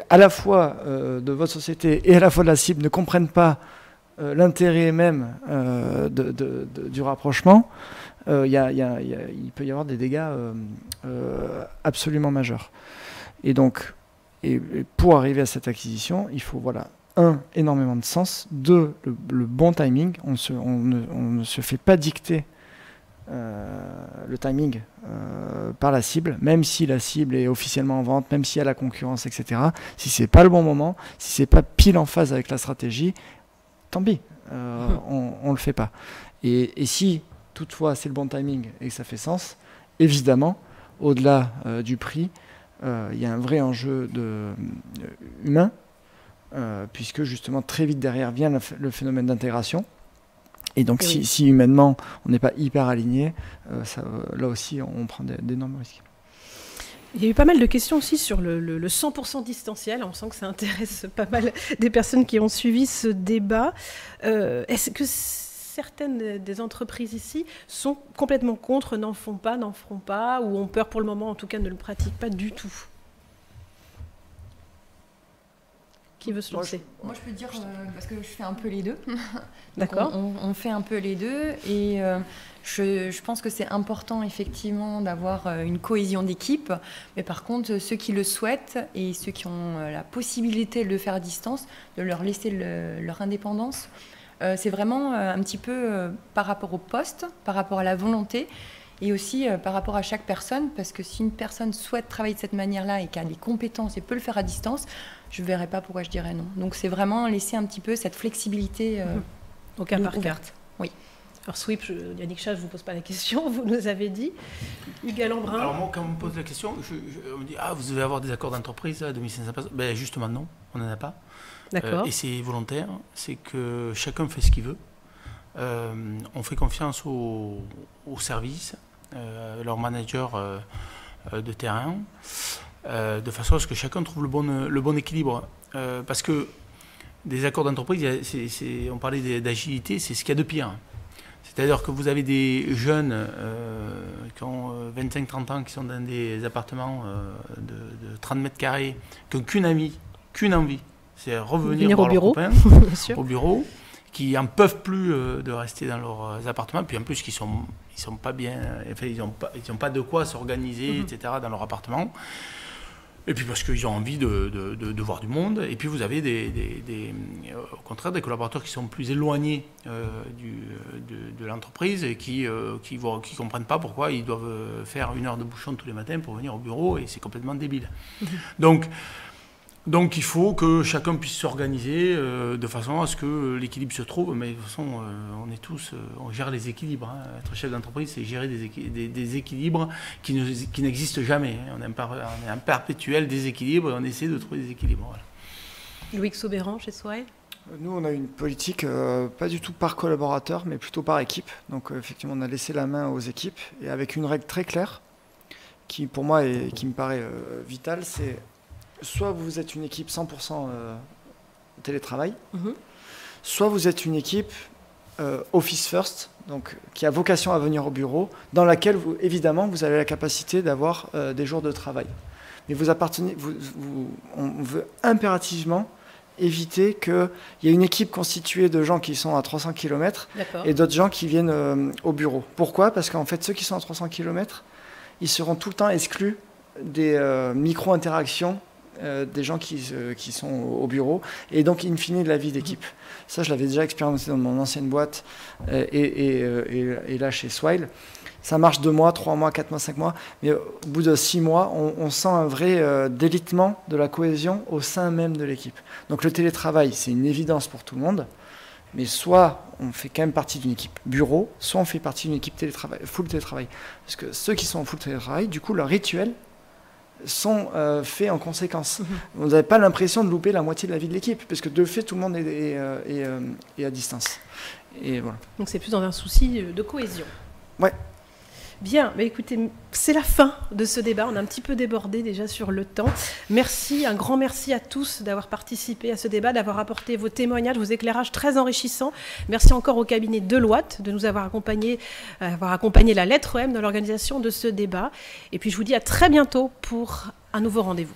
à la fois de votre société et à la fois de la cible, ne comprennent pas l'intérêt même du rapprochement, il peut y avoir des dégâts absolument majeurs. Et donc, pour arriver à cette acquisition, il faut, énormément de sens, 2, le bon timing. On ne se fait pas dicter le timing par la cible, même si la cible est officiellement en vente, même s'il y a la concurrence, etc. Si c'est pas le bon moment, si c'est pas pile en phase avec la stratégie, tant pis, on le fait pas. Et si toutefois c'est le bon timing et que ça fait sens, évidemment, au-delà du prix, il y a un vrai enjeu humain, puisque justement très vite derrière vient le phénomène d'intégration. Et donc si humainement on n'est pas hyper aligné, là aussi on prend d'énormes risques. Il y a eu pas mal de questions aussi sur le 100% distanciel. On sent que ça intéresse pas mal des personnes qui ont suivi ce débat. Est-ce que certaines des entreprises ici sont complètement contre, n'en feront pas, ou ont peur pour le moment, en tout cas ne le pratiquent pas du tout? Qui veut se lancer? Moi, je peux dire, parce que je fais un peu les deux. D'accord. On fait un peu les deux, et je pense que c'est important, effectivement, d'avoir une cohésion d'équipe. Mais par contre, ceux qui le souhaitent et ceux qui ont la possibilité de le faire à distance, de leur laisser leur indépendance, c'est vraiment un petit peu par rapport au poste, par rapport à la volonté, et aussi par rapport à chaque personne, parce que si une personne souhaite travailler de cette manière-là et qu'elle a les compétences et peut le faire à distance, je ne verrais pas pourquoi je dirais non. Donc c'est vraiment laisser un petit peu cette flexibilité au cas par cas. Oui. Alors Sweep, Yannick Chat, je ne vous pose pas la question, vous nous avez dit. Hugues Alambrin. Alors moi, quand on me pose la question, on me dit « Ah, vous devez avoir des accords d'entreprise à 2500 personnes ». Ben justement non, on n'en a pas. D'accord. Et c'est volontaire, c'est que chacun fait ce qu'il veut. On fait confiance aux services, leurs managers de terrain, de façon à ce que chacun trouve le bon équilibre. Parce que des accords d'entreprise, on parlait d'agilité, c'est ce qu'il y a de pire. C'est-à-dire que vous avez des jeunes qui ont 25-30 ans, qui sont dans des appartements de 30 mètres carrés, qui n'ont qu'une envie, c'est revenir voir leurs copains au bureau, qui n'en peuvent plus de rester dans leurs appartements, puis en plus ils sont pas bien, enfin, ils n'ont pas de quoi s'organiser, etc. dans leur appartement. Et puis parce qu'ils ont envie de voir du monde. Et puis vous avez au contraire des collaborateurs qui sont plus éloignés de l'entreprise et qui ne comprennent pas pourquoi ils doivent faire 1 heure de bouchon tous les matins pour venir au bureau, et c'est complètement débile. Donc il faut que chacun puisse s'organiser de façon à ce que l'équilibre se trouve. Mais de toute façon, on gère les équilibres. Hein. Être chef d'entreprise, c'est gérer des équilibres qui n'existent jamais. Hein. On est un perpétuel déséquilibre et on essaie de trouver des équilibres. Voilà. Loïc Soubeyran, chez Swile. Nous, on a une politique pas du tout par collaborateur, mais plutôt par équipe. Donc effectivement, on a laissé la main aux équipes, et avec une règle très claire qui, pour moi, qui me paraît vitale, c'est soit vous êtes une équipe 100% télétravail, soit vous êtes une équipe office first, donc qui a vocation à venir au bureau, dans laquelle évidemment vous avez la capacité d'avoir des jours de travail. mais vous appartenez, on veut impérativement éviter qu'il y ait une équipe constituée de gens qui sont à 300 km et d'autres gens qui viennent au bureau. Pourquoi? Parce qu'en fait, ceux qui sont à 300 km, ils seront tout le temps exclus des micro-interactions des gens qui sont au bureau, et donc in fine de la vie d'équipe. Ça, je l'avais déjà expérimenté dans mon ancienne boîte et là chez Swile. Ça marche 2 mois, 3 mois, 4 mois, 5 mois, mais au bout de 6 mois, on sent un vrai délitement de la cohésion au sein même de l'équipe. Donc le télétravail, c'est une évidence pour tout le monde, mais soit on fait quand même partie d'une équipe bureau, soit on fait partie d'une équipe télétravail, full télétravail. Parce que ceux qui sont en full télétravail, du coup, leurs rituels sont faits en conséquence. Vous n'avez pas l'impression de louper la moitié de la vie de l'équipe, parce que de fait, tout le monde est à distance. Et voilà. Donc c'est plus dans un souci de cohésion. Ouais. Bien, mais écoutez, c'est la fin de ce débat. On a un petit peu débordé déjà sur le temps. Merci, un grand merci à tous d'avoir participé à ce débat, d'avoir apporté vos témoignages, vos éclairages très enrichissants. Merci encore au cabinet Deloitte de nous avoir accompagné la lettre M dans l'organisation de ce débat. Et puis je vous dis à très bientôt pour un nouveau rendez-vous.